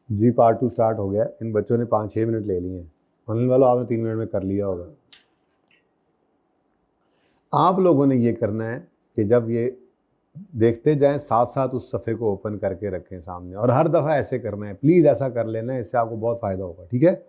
जी part 2 start हो गया। इन बच्चों ने 5-6 मिनट ले लिए हैं। ऑनलाइन वालों आपने 3 मिनट में कर लिया होगा। आप लोगों ने ये करना है कि जब ये देखते जाएं साथ साथ उस सफ़े को ओपन करके रखें सामने, और हर दफ़ा ऐसे करना है। प्लीज़ ऐसा कर लेना है, इससे आपको बहुत फ़ायदा होगा। ठीक है,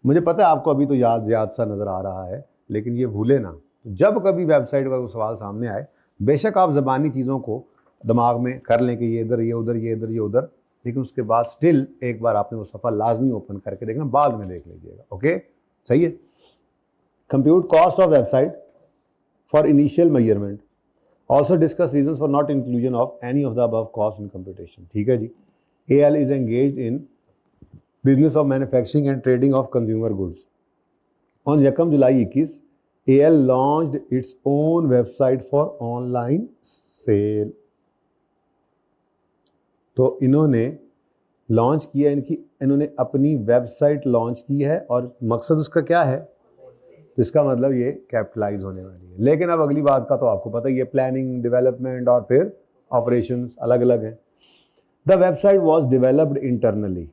मुझे पता है आपको अभी तो याद सा नज़र आ रहा है, लेकिन ये भूले ना। जब कभी वेबसाइट का कोई सवाल सामने आए, बेशक आप ज़बानी चीज़ों को दिमाग में कर लें कि ये इधर, ये उधर, ये इधर, ये उधर, लेकिन उसके बाद स्टिल एक बार आपने वो सफ़ा लाजमी ओपन करके देखना, बाद में देख लीजिएगा। ओके, सही है। Compute cost of website for initial measurement, also discuss reason for not inclusion of any of the above cost in computation. ठीक है जी। AL is engaged in business of manufacturing and trading of consumer goods. On 1 July 21 AL launched its own website for online sale. तो इन्होंने launch किया, इन्होंने अपनी website launch की है, और मकसद उसका क्या है? तो इसका मतलब ये कैपिटलाइज होने वाली है। लेकिन अब अगली बात का तो आपको पता ही है, प्लानिंग, डेवलपमेंट और फिर ऑपरेशंस अलग अलग हैं। The website was developed internally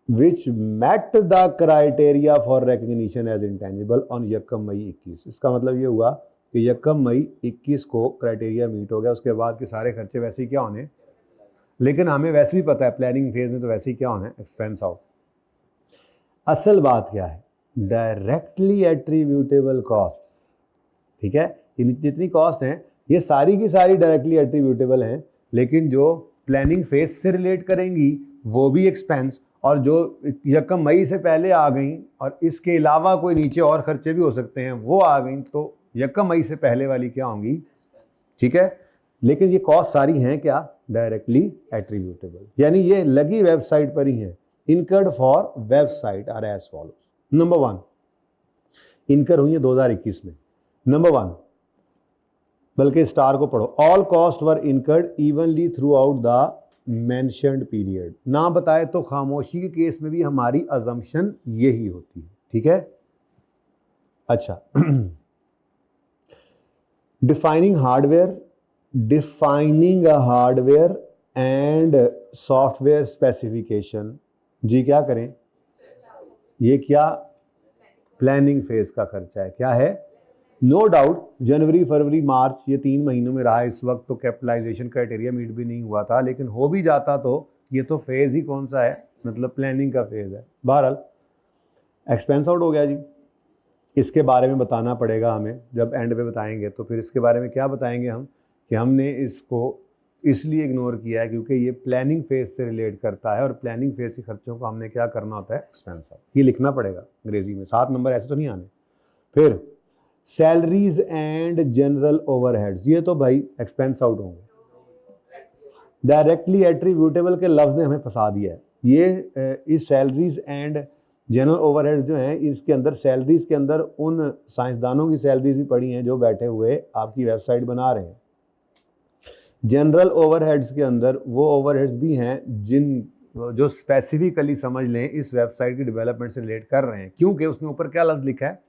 which met the criteria for recognition as intangible on 1 मई 21। इसका मतलब ये हुआ कि 1 मई 21 को क्राइटेरिया मीट हो गया। उसके बाद के सारे खर्चे वैसे ही क्या होने, लेकिन हमें वैसे भी पता है प्लानिंग फेज में तो वैसे ही क्या होना है, एक्सपेंस आउट। असल बात क्या है? Directly attributable costs. ठीक है, जितनी कॉस्ट हैं ये सारी की सारी डायरेक्टली एट्रीब्यूटेबल हैं, लेकिन जो प्लानिंग फेज से रिलेट करेंगी वो भी एक्सपेंस, और जो 1 मई से पहले आ गई और इसके अलावा कोई नीचे और खर्चे भी हो सकते हैं वो आ गई, तो 1 मई से पहले वाली क्या होंगी? ठीक है, लेकिन ये कॉस्ट सारी हैं क्या? डायरेक्टली एट्रीब्यूटेबल, यानी ये लगी वेबसाइट पर ही है। Incurred for website are as follows. Number 1 incur हुई है 2021 में। नंबर 1, बल्कि स्टार को पढ़ो, all cost were incurred evenly through out the mentioned period. ना बताए तो खामोशी के केस में भी हमारी अजम्पशन यही होती है। ठीक है, अच्छा। Defining a hardware and software specification. जी क्या करें? ये क्या प्लानिंग फेज का खर्चा है? क्या है? नो डाउट जनवरी, फरवरी, मार्च ये 3 महीनों में रहा। इस वक्त तो कैपिटलाइजेशन क्राइटेरिया मीट भी नहीं हुआ था, लेकिन हो भी जाता तो ये तो फेज ही कौन सा है, मतलब प्लानिंग का फेज है। बहरहाल एक्सपेंस आउट हो गया जी। इसके बारे में बताना पड़ेगा हमें, जब एंड पे बताएंगे तो फिर इसके बारे में क्या बताएंगे हम, कि हमने इसको इसलिए इग्नोर किया है क्योंकि ये प्लानिंग फेज से रिलेट करता है, और प्लानिंग फेज के खर्चों को हमने क्या करना होता है? Expense out. ये लिखना पड़ेगा अंग्रेजी में, 7 नंबर ऐसे तो नहीं आने। फिर सैलरीज एंड जनरल ओवरहेड्स, ये तो भाई एक्सपेंस आउट होंगे। डायरेक्टली एट्रीब्यूटेबल के लफ्ज ने हमें फंसा दिया है। ये इस सैलरीज एंड जनरल ओवरहेड्स जो हैं, इसके अंदर सैलरीज के अंदर उन साइंसदानों की सैलरीज भी पड़ी हैं जो बैठे हुए आपकी वेबसाइट बना रहे हैं। जनरल ओवरहेड्स के अंदर वो ओवरहेड्स भी हैं जो स्पेसिफिकली समझ लें इस वेबसाइट की डेवलपमेंट से रिलेट कर रहे हैं, क्योंकि उसने ऊपर क्या लफ्ज लिखा है?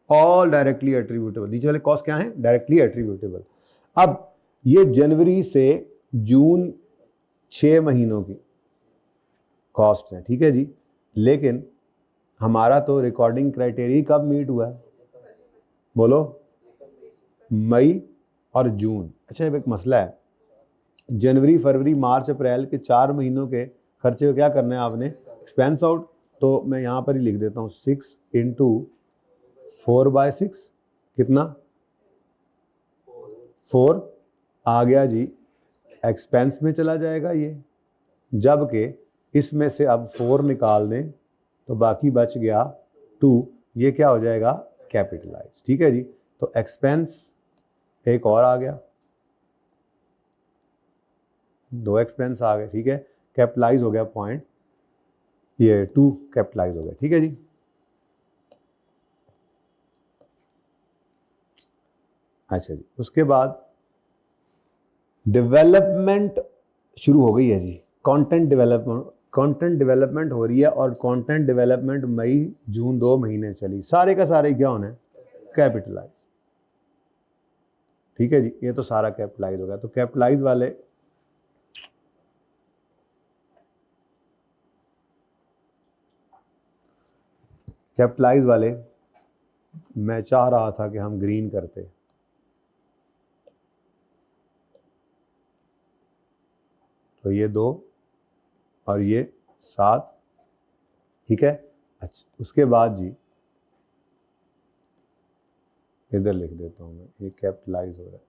All directly attributable. नीचे वाले कॉस्ट क्या है? Directly attributable. अब ये जनवरी से जून 6 महीनों की कॉस्ट है। ठीक है जी, लेकिन हमारा तो रिकॉर्डिंग क्राइटेरिया कब मीट हुआ है? बोलो, मई और जून। अच्छा, एक मसला है, जनवरी, फरवरी, मार्च, अप्रैल के 4 महीनों के खर्चे को क्या करना है आपने? Expense out. तो मैं यहाँ पर ही लिख देता हूँ 6 × 4/6 कितना? 4 आ गया जी, एक्सपेंस में चला जाएगा ये, जबकि इसमें से अब 4 निकाल दें तो बाकी बच गया 2, ये क्या हो जाएगा? कैपिटलाइज। ठीक है जी, तो एक्सपेंस एक और आ गया, 2 एक्सपेंस आ गए। ठीक है, कैपिटलाइज हो गया पॉइंट, ये 2 कैपिटलाइज हो गया। ठीक है जी, अच्छा जी। उसके बाद डेवलपमेंट शुरू हो गई है जी, कंटेंट डेवलपमेंट हो रही है, और कंटेंट डेवलपमेंट मई जून 2 महीने चली। सारे का सारे क्या होना है? कैपिटलाइज। ठीक है जी, ये तो सारा कैपिटलाइज हो गया। तो कैपिटलाइज वाले कैपिटलाइज वाले मैं चाह रहा था कि हम ग्रीन करते, तो ये 2 और ये 7, ठीक है। अच्छा, उसके बाद जी इधर लिख देता हूं मैं, ये कैपिटलाइज हो रहा है,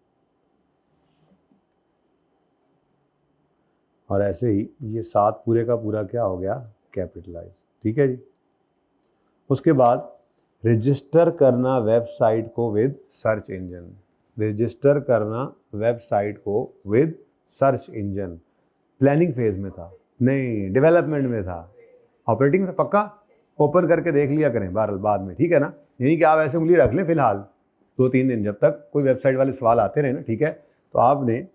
और ऐसे ही ये 7 पूरे का पूरा क्या हो गया, कैपिटलाइज, ठीक है जी। उसके बाद रजिस्टर करना वेबसाइट को विद सर्च इंजन, रजिस्टर करना वेबसाइट को with search engine, planning phase में था, नहीं डेवलपमेंट में था, ऑपरेटिंग में पक्का ओपन करके देख लिया करें बाद में, ठीक है ना। यही कि आप ऐसे उंगली रख लें फिलहाल 2-3 दिन, जब तक कोई वेबसाइट वाले सवाल आते रहे ना, ठीक है, तो आपने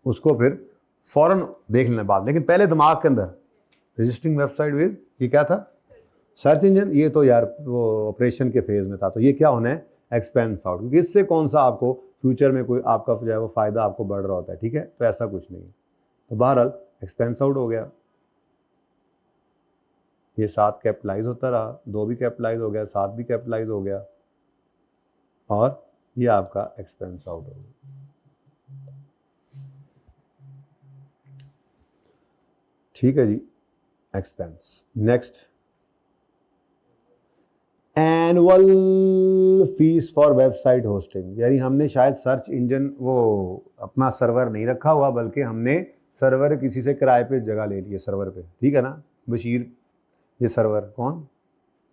उसको फिर फौरन देख लेना बाद, लेकिन पहले दिमाग के अंदर रजिस्टरिंग वेबसाइट विद, ये क्या था, सर्च इंजन, ये तो यार वो ऑपरेशन के फेज में था, तो ये क्या होना है, एक्सपेंस आउट, क्योंकि इससे कौन सा आपको फ्यूचर में कोई आपका जो है वो फायदा आपको बढ़ रहा होता है, ठीक है, तो ऐसा कुछ नहीं। तो बहरहाल एक्सपेंस आउट हो गया, ये 7 कैपिटलाइज होता रहा, 2 भी कैपिटलाइज हो गया, 7 भी कैपिटलाइज हो गया, और ये आपका एक्सपेंस आउट हो गया। ठीक है जी, expense. Next, annual fees for website hosting, यानी हमने शायद सर्च इंजन वो अपना सर्वर नहीं रखा हुआ, बल्कि हमने सर्वर किसी से किराए पे जगह ले ली है सर्वर पे, ठीक है ना। बशीर, ये सर्वर कौन,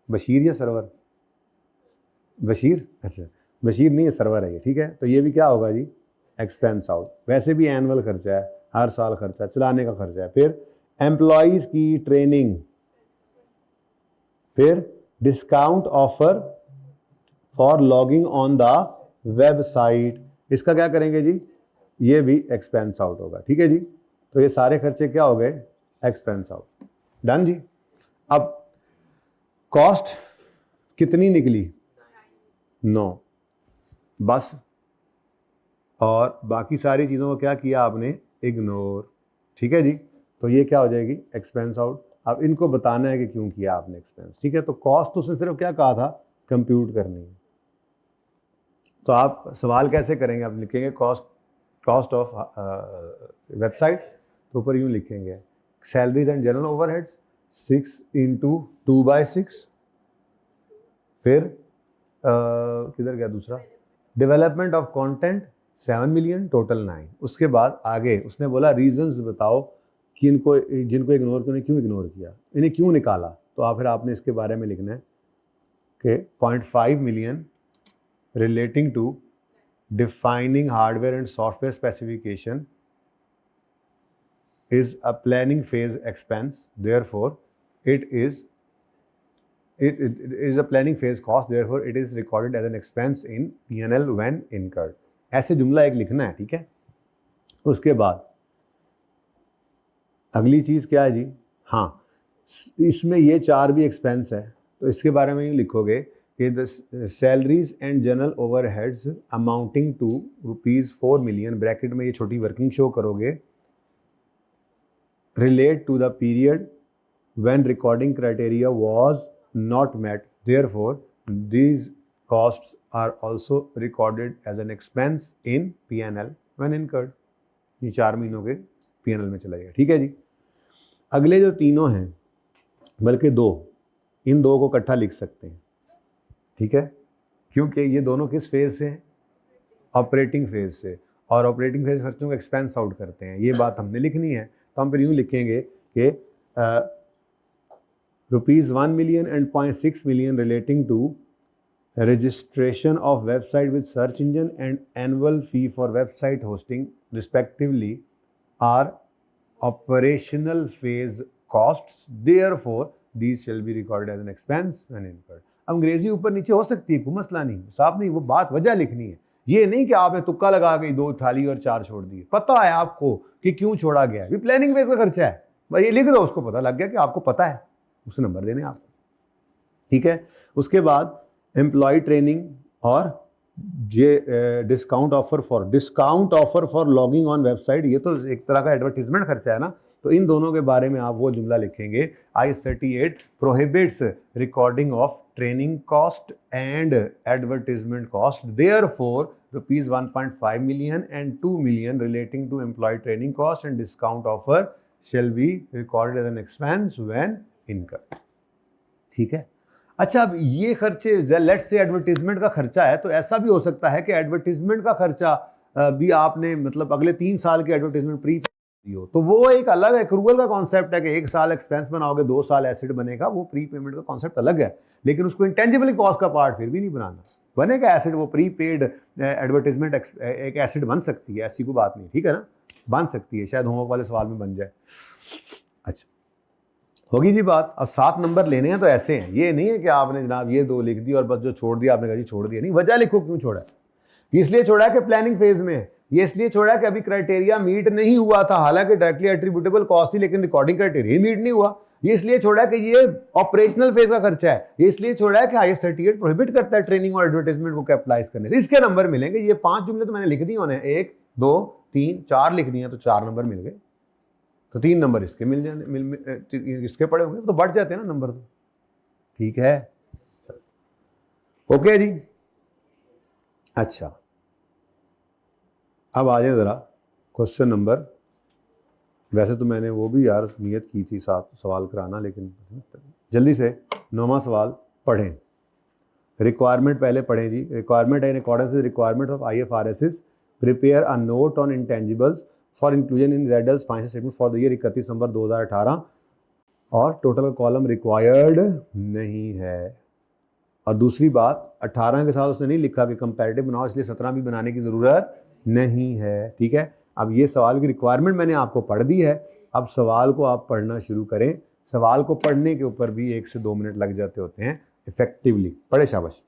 बशीर या सर्वर, बशीर, अच्छा बशीर नहीं, ये सर्वर है ये, ठीक है। तो ये भी क्या होगा जी, एक्सपेंस आउट। वैसे भी एनुअल खर्चा है, हर साल खर्चा, चलाने का खर्चा है। फिर एम्प्लॉयज़ की ट्रेनिंग, फिर discount offer for logging on the website, इसका क्या करेंगे जी, ये भी एक्सपेंस आउट होगा, ठीक है जी। तो ये सारे खर्चे क्या हो गए, एक्सपेंस आउट, डन जी। अब कॉस्ट कितनी निकली, 9, बस, और बाकी सारी चीज़ों को क्या किया आपने, इग्नोर, ठीक है जी। तो ये क्या हो जाएगी, एक्सपेंस आउट। अब इनको बताना है कि क्यों किया आपने एक्सपेंस, ठीक है। तो कॉस्ट तो उसने सिर्फ क्या कहा था, कंप्यूट करनी है। तो आप सवाल कैसे करेंगे, आप लिखेंगे कॉस्ट ऑफ वेबसाइट, तो ऊपर यूँ लिखेंगे सैलरीज एंड जनरल ओवरहेड्स 6 × 2/6, फिर किधर गया दूसरा, development of content 7 million, total 9। उसके बाद आगे उसने बोला रीजंस बताओ कि जिनको इग्नोर क्यों इग्नोर किया, इन्हें क्यों निकाला। तो फिर आपने इसके बारे में लिखना है कि 0.5 million relating to defining hardware and software specification is a planning phase expense, therefore it is a planning phase cost, therefore it is recorded as an expense in P&L when incurred। ऐसे जुमला एक लिखना है, ठीक है। उसके बाद अगली चीज़ क्या है जी, हाँ इसमें ये 4 भी एक्सपेंस है, तो इसके बारे में यूँ लिखोगे कि the salaries and general overheads amounting to ₹4 million, bracket में ये छोटी वर्किंग शो करोगे, relate to the period when recording criteria was not met, therefore these costs are also recorded as an expense in P&L when incurred. ये 4 महीनों के P&L में चला जाएगा, ठीक है जी। अगले जो तीनों हैं, बल्कि 2, इन 2 को इकट्ठा लिख सकते हैं, ठीक है, क्योंकि ये दोनों किस फेज से हैं, ऑपरेटिंग फेज से, और ऑपरेटिंग फेज खर्चों को एक्सपेंस आउट करते हैं, ये बात हमने लिखनी है। तो हम फिर यूँ लिखेंगे कि ₹1 million and 0.6 million relating to registration of website with search engine and annual fee for website hosting respectively are operational phase costs, therefore these shall be recorded as an expense when incurred। अंग्रेजी ऊपर नीचे हो सकती है, कोई मसला नहीं, साफ नहीं, वो बात वजह लिखनी है। ये नहीं कि आपने तुक्का लगा के 2 उठा ली और 4 छोड़ दिए, पता है आपको कि क्यों छोड़ा गया है, ये प्लानिंग फेज का खर्चा है, भाई ये लिख दो, उसको पता लग गया कि आपको पता है, उसे नंबर देने आपको, ठीक है। उसके बाद एम्प्लॉय ट्रेनिंग और ये discount offer for logging on website, ये तो एक तरह का एडवर्टीजमेंट खर्चा है ना। तो इन दोनों के बारे में आप वो जुमला लिखेंगे, IS-38 prohibits recording of training cost and advertisement cost, therefore rupees 1.5 million and 2 million relating to employee training cost and discount offer shall be recorded as an expense when incurred। ठीक है। अच्छा, अब ये खर्चे, लेट्स से एडवर्टीजमेंट का खर्चा है, तो ऐसा भी हो सकता है कि एडवर्टीजमेंट का खर्चा भी आपने मतलब अगले 3 साल की एडवर्टीजमेंट प्री हो, तो वो एक अलग एक्रूवल का कॉन्सेप्ट है कि 1 साल एक्सपेंस बनाओगे 2 साल एसिड बनेगा, वो प्री पेमेंट का कॉन्सेप्ट अलग है, लेकिन उसको इंटेंजिबल कॉस्ट का पार्ट फिर भी नहीं बनाना, बनेगा एसिड, वो प्री पेड एडवर्टीजमेंट एक एसिड बन सकती है, ऐसी कोई बात नहीं, ठीक है ना, बन सकती है, शायद होमवर्क वाले सवाल में बन जाए। अच्छा, होगी जी बात। अब 7 नंबर लेने हैं तो ऐसे हैं, ये नहीं है कि आपने जनाब ये 2 लिख दी और बस जो छोड़ दिया आपने कहा जी छोड़ दिया, नहीं, वजह लिखो क्यों छोड़ा है। इसलिए छोड़ा है कि प्लानिंग फेज में है, ये इसलिए छोड़ा है कि अभी क्राइटेरिया मीट नहीं हुआ था, हालांकि डायरेक्टली एट्रीब्यूटेबल कॉस्ट थी लेकिन रिकॉर्डिंग क्राइटेरिया मीट नहीं हुआ, ये इसलिए छोड़ा है कि ये ऑपरेशनल फेज का खर्चा है, ये इसलिए छोड़ा है कि IS-38 प्रोहिबिट करता है ट्रेनिंग और एडवर्टाइजमेंट को कैपिटलाइज करने से। इसके नंबर मिलेंगे, ये 5 जुमले तो मैंने लिख दिए होने, 1 2 3 4 लिख दिए तो 4 नंबर मिल गए, तो 3 नंबर इसके मिल जाने, इसके पड़े होंगे तो बढ़ जाते हैं ना नंबर, तो ठीक है, ओके जी। अच्छा, अब आ जाए जरा क्वेश्चन नंबर, वैसे तो मैंने वो भी यार नियत की थी 7 सवाल कराना, लेकिन जल्दी से 9वां सवाल पढ़ें। रिक्वायरमेंट पहले पढ़ें जी। रिक्वायरमेंट है in accordance with requirement of IFRS, prepare a note on intangibles for inclusion in ZL's financial statement for the year 31 दिसंबर 2018, और टोटल कॉलम रिक्वायर्ड नहीं है। और दूसरी बात, 18 के साथ उसने नहीं लिखा कि कंपैरेटिव बनाओ, इसलिए 17 भी बनाने की ज़रूरत नहीं है, ठीक है। अब ये सवाल की रिक्वायरमेंट मैंने आपको पढ़ दी है, अब सवाल को आप पढ़ना शुरू करें। सवाल को पढ़ने के ऊपर भी 1 से 2 मिनट लग जाते होते हैं इफेक्टिवली। पढ़े, शाबाश।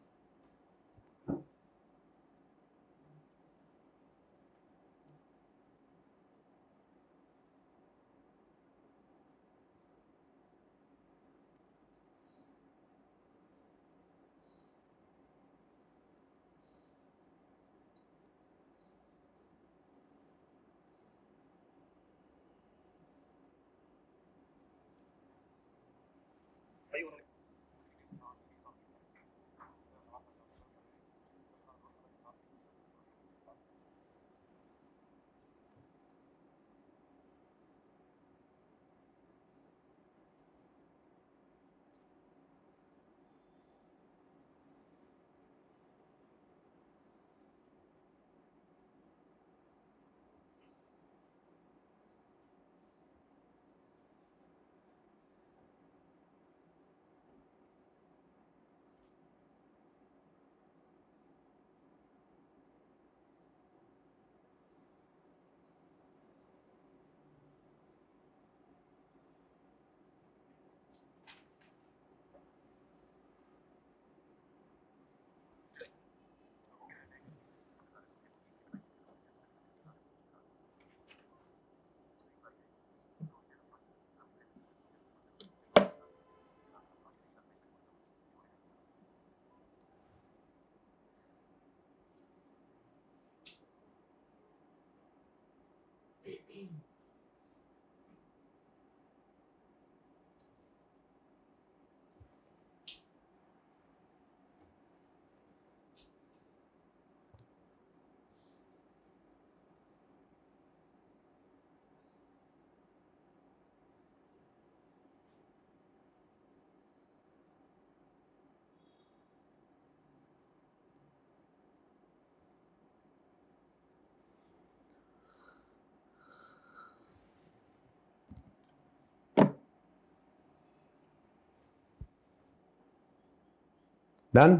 डन,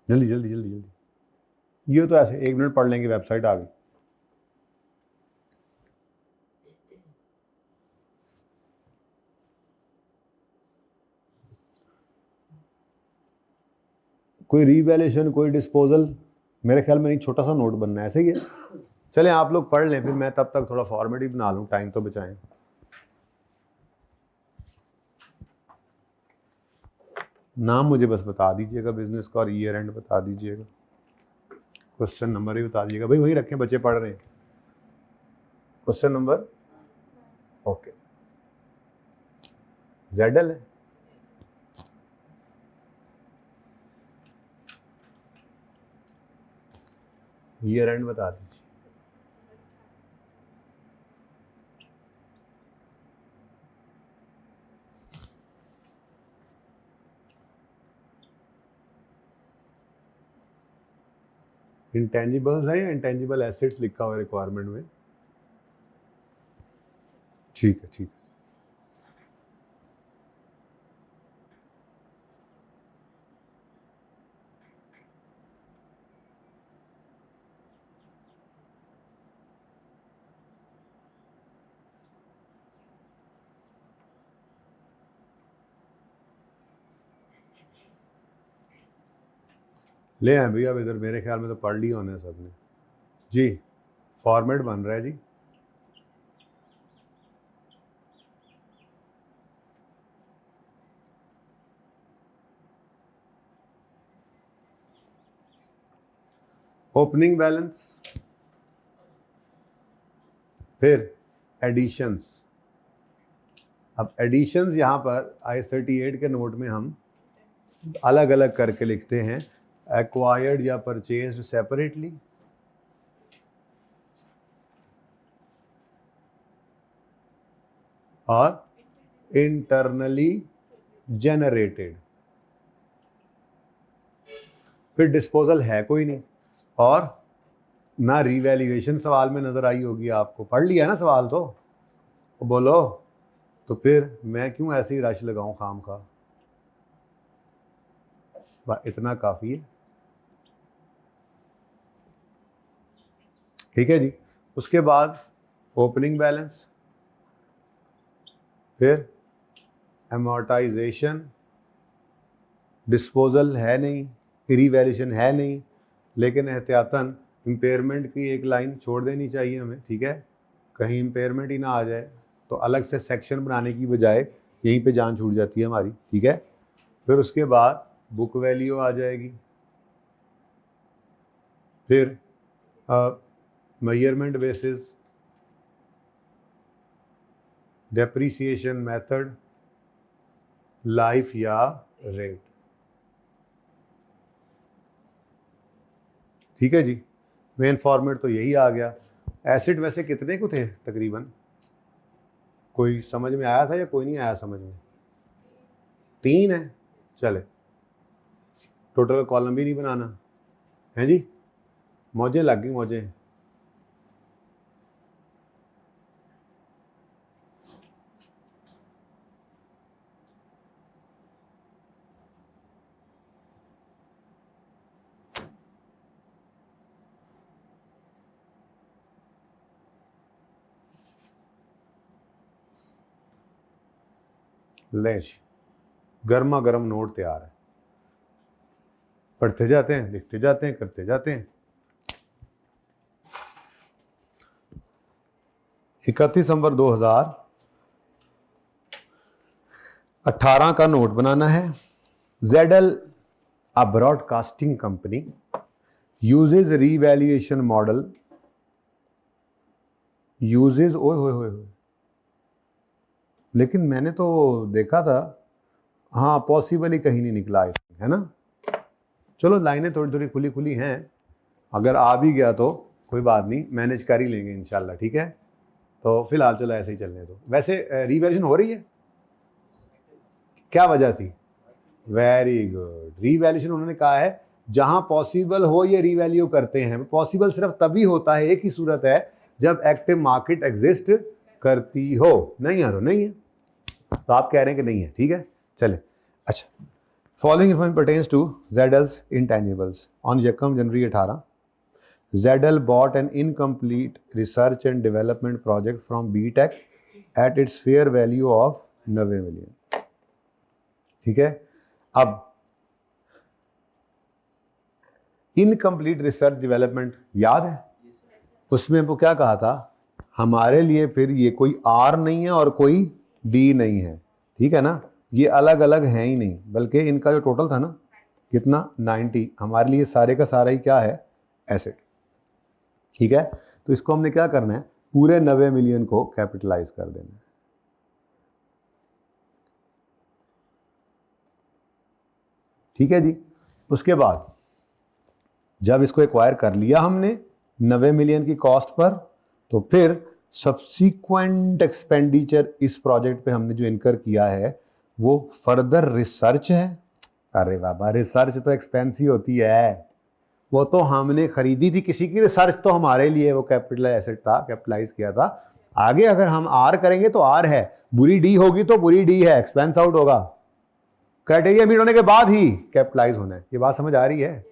जल्दी जल्दी जल्दी जल्दी। ये तो ऐसे 1 मिनट पढ़ लेंगे, वेबसाइट आ गई। कोई रीवैल्यूएशन, कोई डिस्पोजल, मेरे ख्याल में नहीं, छोटा सा नोट बनना है, ऐसे ही है। चलें आप लोग पढ़ लें, फिर मैं तब तक थोड़ा फॉर्मेट ही बना लूँ, टाइम तो बचाएं। नाम मुझे बस बता दीजिएगा बिजनेस का और ईयर एंड बता दीजिएगा, क्वेश्चन नंबर ही बता दीजिएगा भाई, वही रखें, बच्चे पढ़ रहे हैं। क्वेश्चन नंबर ओके, ZL है, ईयर एंड बता दीजिए। इंटेंजिबल्स हैं या इंटेंजिबल एसेट्स लिखा हुआ है रिक्वायरमेंट में? ठीक है, ठीक है। ले आए भैया, अब इधर मेरे ख्याल में तो पढ़ लिया होना है सबने जी। फॉर्मेट बन रहा है जी। ओपनिंग बैलेंस, फिर एडिशंस। अब एडिशंस यहाँ पर I-38 के नोट में हम अलग अलग करके लिखते हैं, एक्वायर्ड या परचेज्ड सेपरेटली, और इंटरनली जनरेटेड। फिर डिस्पोजल है कोई नहीं, और ना रिवैल्यूएशन सवाल में नजर आई होगी आपको, पढ़ लिया ना सवाल तो बोलो। तो फिर मैं क्यों ऐसे ही रश लगाऊं खाम खा, इतना काफी है। ठीक है जी। उसके बाद ओपनिंग बैलेंस, फिर एमोर्टाइजेशन, डिस्पोजल है नहीं, रिवैल्यूएशन है नहीं, लेकिन एहतियातन इम्पेयरमेंट की एक लाइन छोड़ देनी चाहिए हमें, ठीक है, कहीं इम्पेयरमेंट ही ना आ जाए, तो अलग से सेक्शन बनाने की बजाय यहीं पे जान छूट जाती है हमारी, ठीक है। फिर उसके बाद बुक वैल्यू आ जाएगी, फिर measurement basis, depreciation method, life या रेट। ठीक है जी। मेन फॉर्मेट तो यही आ गया। एसिड वैसे कितने को थे तकरीबन, कोई समझ में आया था या कोई नहीं आया समझ में? 3 है, चले टोटल कॉलम भी नहीं बनाना है जी, मौजे लग गई मौजे। ले गर्मा गर्म नोट तैयार है, पढ़ते जाते हैं, लिखते जाते हैं, करते जाते हैं। 31 नवंबर 2018 का नोट बनाना है। ZL, a broadcasting company, uses revaluation model, uses ओए लेकिन मैंने तो देखा था, हाँ पॉसिबल ही कहीं नहीं निकला है ना। चलो लाइनें थोड़ी थोड़ी खुली खुली हैं, अगर आ भी गया तो कोई बात नहीं, मैनेज कर ही लेंगे इंशाल्लाह, ठीक है। तो फिलहाल चलो ऐसे ही चलने दो। वैसे रिवैल्यूएशन हो रही है, क्या वजह थी? वेरी गुड, रिवैल्यूएशन उन्होंने कहा है जहां पॉसिबल हो ये रिवैल्यू करते हैं। पॉसिबल सिर्फ तभी होता है, एक ही सूरत है, जब एक्टिव मार्केट एग्जिस्ट करती हो, नहीं है तो नहीं है। तो आप कह रहे हैं कि नहीं है, ठीक है, चले। अच्छा, following information pertains to ZL's intangibles. On यकम जनवरी 18 ZL bought an incomplete research and development project from BTech at its fair value of 90 million। ठीक है, अब इनकम्प्लीट रिसर्च डेवलपमेंट याद है, उसमें वो क्या कहा था, हमारे लिए फिर ये कोई R नहीं है और कोई D नहीं है, ठीक है ना, ये अलग अलग हैं ही नहीं, बल्कि इनका जो टोटल था ना कितना 90, हमारे लिए सारे का सारा ही क्या है, एसेट। ठीक है, तो इसको हमने क्या करना है, पूरे 90 मिलियन को कैपिटलाइज कर देना है। ठीक है जी। उसके बाद जब इसको एक्वायर कर लिया हमने 90 मिलियन की कॉस्ट पर, तो फिर सब्सिक्वेंट एक्सपेंडिचर इस प्रोजेक्ट पे हमने जो इनकर किया है वो फर्दर रिसर्च है। अरे बाबा, रिसर्च तो एक्सपेंसिव होती है, वो तो हमने खरीदी थी किसी की रिसर्च, तो हमारे लिए वो कैपिटल एसेट था, कैपिटलाइज किया था। आगे अगर हम आर करेंगे तो आर है, बुरी डी होगी तो बुरी डी है, एक्सपेंस आउट होगा, क्राइटेरिया मीट होने के बाद ही कैपिटलाइज होना है। ये बात समझ आ रही है?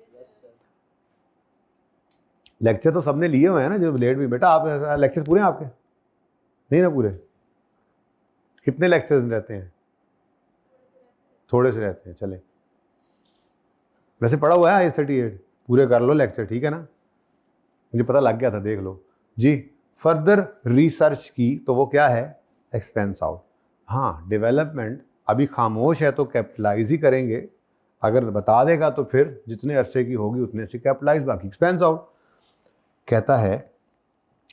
लेक्चर तो सबने लिए हुए हैं ना, जो लेट भी। बेटा आप लेक्चर पूरे हैं आपके? नहीं ना पूरे? कितने लेक्चर्स रहते हैं? थोड़े से रहते हैं, चले। वैसे पढ़ा हुआ है IS-38, पूरे कर लो लेक्चर, ठीक है ना? मुझे पता लग गया था, देख लो जी। फर्दर रिसर्च की तो वो क्या है? Expense out. हाँ, डेवलपमेंट अभी खामोश है तो कैपिटलाइज ही करेंगे, अगर बता देगा तो फिर जितने अरसे की होगी उतने से कैपिटलाइज, बाकी एक्सपेंस आउट। कहता है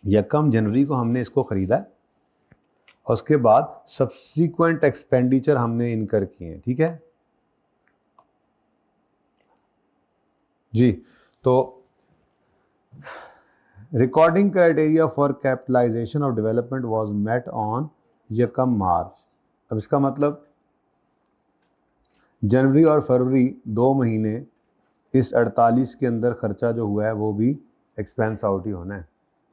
1 जनवरी को हमने इसको खरीदा है, और उसके बाद सब्सिक्वेंट एक्सपेंडिचर हमने इनकर किए हैं, ठीक है जी। तो recording criteria for capitalization of development was met on 1 March. अब इसका मतलब जनवरी और फरवरी 2 महीने इस 48 के अंदर खर्चा जो हुआ है वो भी एक्सपेंस आउट ही होना है,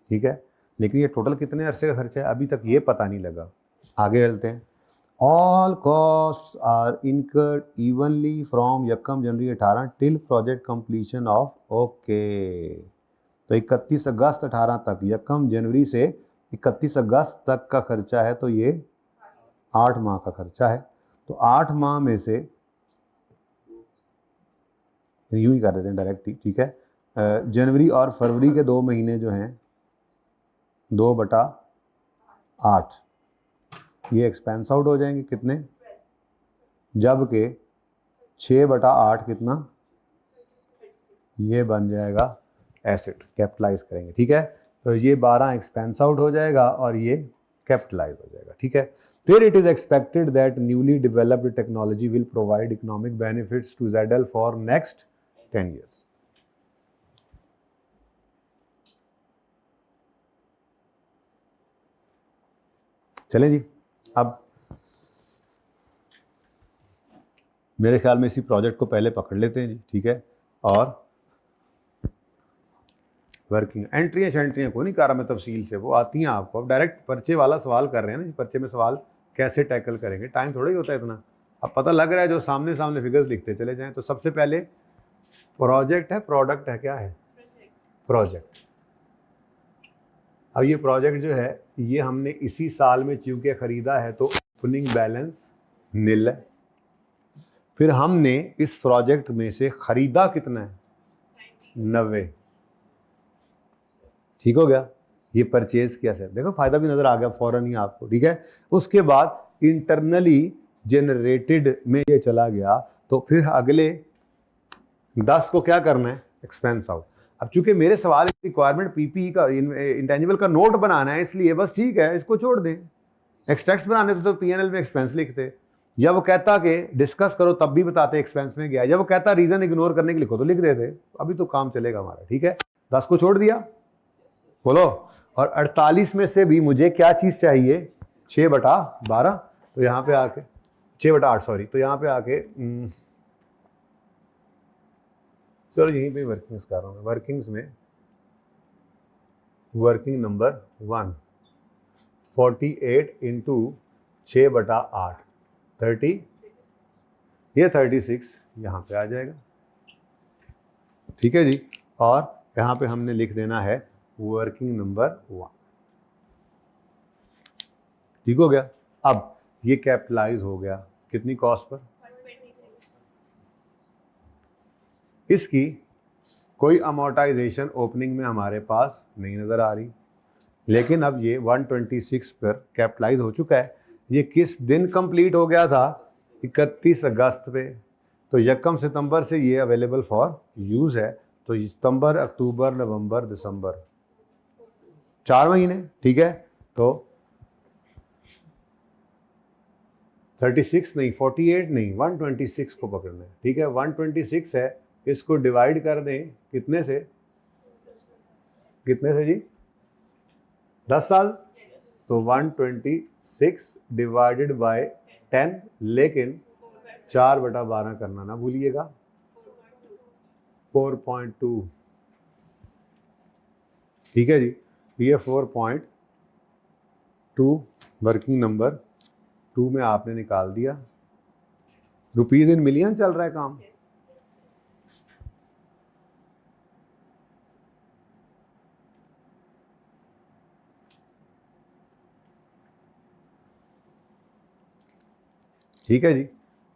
ठीक है। लेकिन ये टोटल कितने अरसे का खर्चा है अभी तक ये पता नहीं लगा। आगे चलते हैं। All cost are incurred evenly from 1 January 18 till project completion of, okay. तो 31 अगस्त 18 तक, 1 जनवरी से 31 अगस्त तक का खर्चा है, तो ये 8 माह का खर्चा है। तो 8 माह में से यूं ही कर देते हैं डायरेक्ट, ठीक है। जनवरी और फरवरी के 2 महीने जो हैं 2/8 ये एक्सपेंस आउट हो जाएंगे, कितने? जबकि 6/8 कितना? ये बन जाएगा एसेट, कैपिटलाइज करेंगे, ठीक है। तो ये 12 एक्सपेंस आउट हो जाएगा और ये कैपिटलाइज हो जाएगा, ठीक है। फिर it is expected that newly developed technology will provide economic benefits to ZL for next 10 years। चलें जी। अब मेरे ख्याल में इसी प्रोजेक्ट को पहले पकड़ लेते हैं जी, ठीक है। और वर्किंग एंट्रियाँ को नहीं कर रहा मैं तफसील से, वो आती हैं आपको। अब डायरेक्ट पर्चे वाला सवाल कर रहे हैं ना, पर्चे में सवाल कैसे टैकल करेंगे, टाइम थोड़ा ही होता है इतना। अब पता लग रहा है जो सामने सामने फिगर्स लिखते चले जाएं। तो सबसे पहले प्रोजेक्ट है, प्रोडक्ट है, क्या है? प्रोजेक्ट। अब ये प्रोजेक्ट जो है ये हमने इसी साल में चूंकि खरीदा है तो ओपनिंग बैलेंस निल है। फिर हमने इस प्रोजेक्ट में से खरीदा कितना है? 90, ठीक हो गया। ये परचेज किया सर, देखो फायदा भी नजर आ गया फौरन ही आपको, ठीक है। उसके बाद इंटरनली जनरेटेड में ये चला गया, तो फिर अगले 10 को क्या करना है? Expense out. अब चूंकि मेरे सवाल रिक्वायरमेंट पीपी का इंटेंजिबल का नोट बनाना है, इसलिए बस ठीक है इसको छोड़ दें। एक्सट्रैक्ट्स बनाने तो PNL में एक्सपेंस लिखते, या वो कहता कि डिस्कस करो तब भी बताते एक्सपेंस में गया, या वो कहता रीजन इग्नोर करने के लिखो तो लिख देते, अभी तो काम चलेगा हमारा, ठीक है। 10 को छोड़ दिया, बोलो। और 48 में से भी मुझे क्या चीज चाहिए? 6/12। तो यहाँ पे आके 6/8 सॉरी, तो यहाँ पे आके चलो यहीं पे वर्किंग्स कर रहा हूँ। वर्किंग्स में वर्किंग नंबर 1 48 इंटू 6/8 30, ये 36 यहाँ पे आ जाएगा, ठीक है जी। और यहाँ पे हमने लिख देना है वर्किंग नंबर 1, ठीक हो गया। अब ये कैपिटलाइज हो गया कितनी कॉस्ट पर? इसकी कोई अमोर्टाइजेशन ओपनिंग में हमारे पास नहीं नजर आ रही, लेकिन अब ये 126 पर कैपिटलाइज हो चुका है। ये किस दिन कंप्लीट हो गया था? 31 अगस्त पे। तो 1 सितंबर से ये अवेलेबल फॉर यूज है। तो सितंबर, अक्टूबर, नवंबर, दिसंबर, 4 महीने, ठीक है। तो 36 नहीं, 48 नहीं, 126 को पकड़ना है, ठीक है। 126 है, इसको डिवाइड कर दें कितने से, कितने से जी, 10 साल, तो 126 डिवाइडेड बाय 10, लेकिन 4/12 करना ना भूलिएगा, 4.2, ठीक है जी। ये 4.2 वर्किंग नंबर 2 में आपने निकाल दिया। रुपीज इन मिलियन चल रहा है काम। ठीक है जी,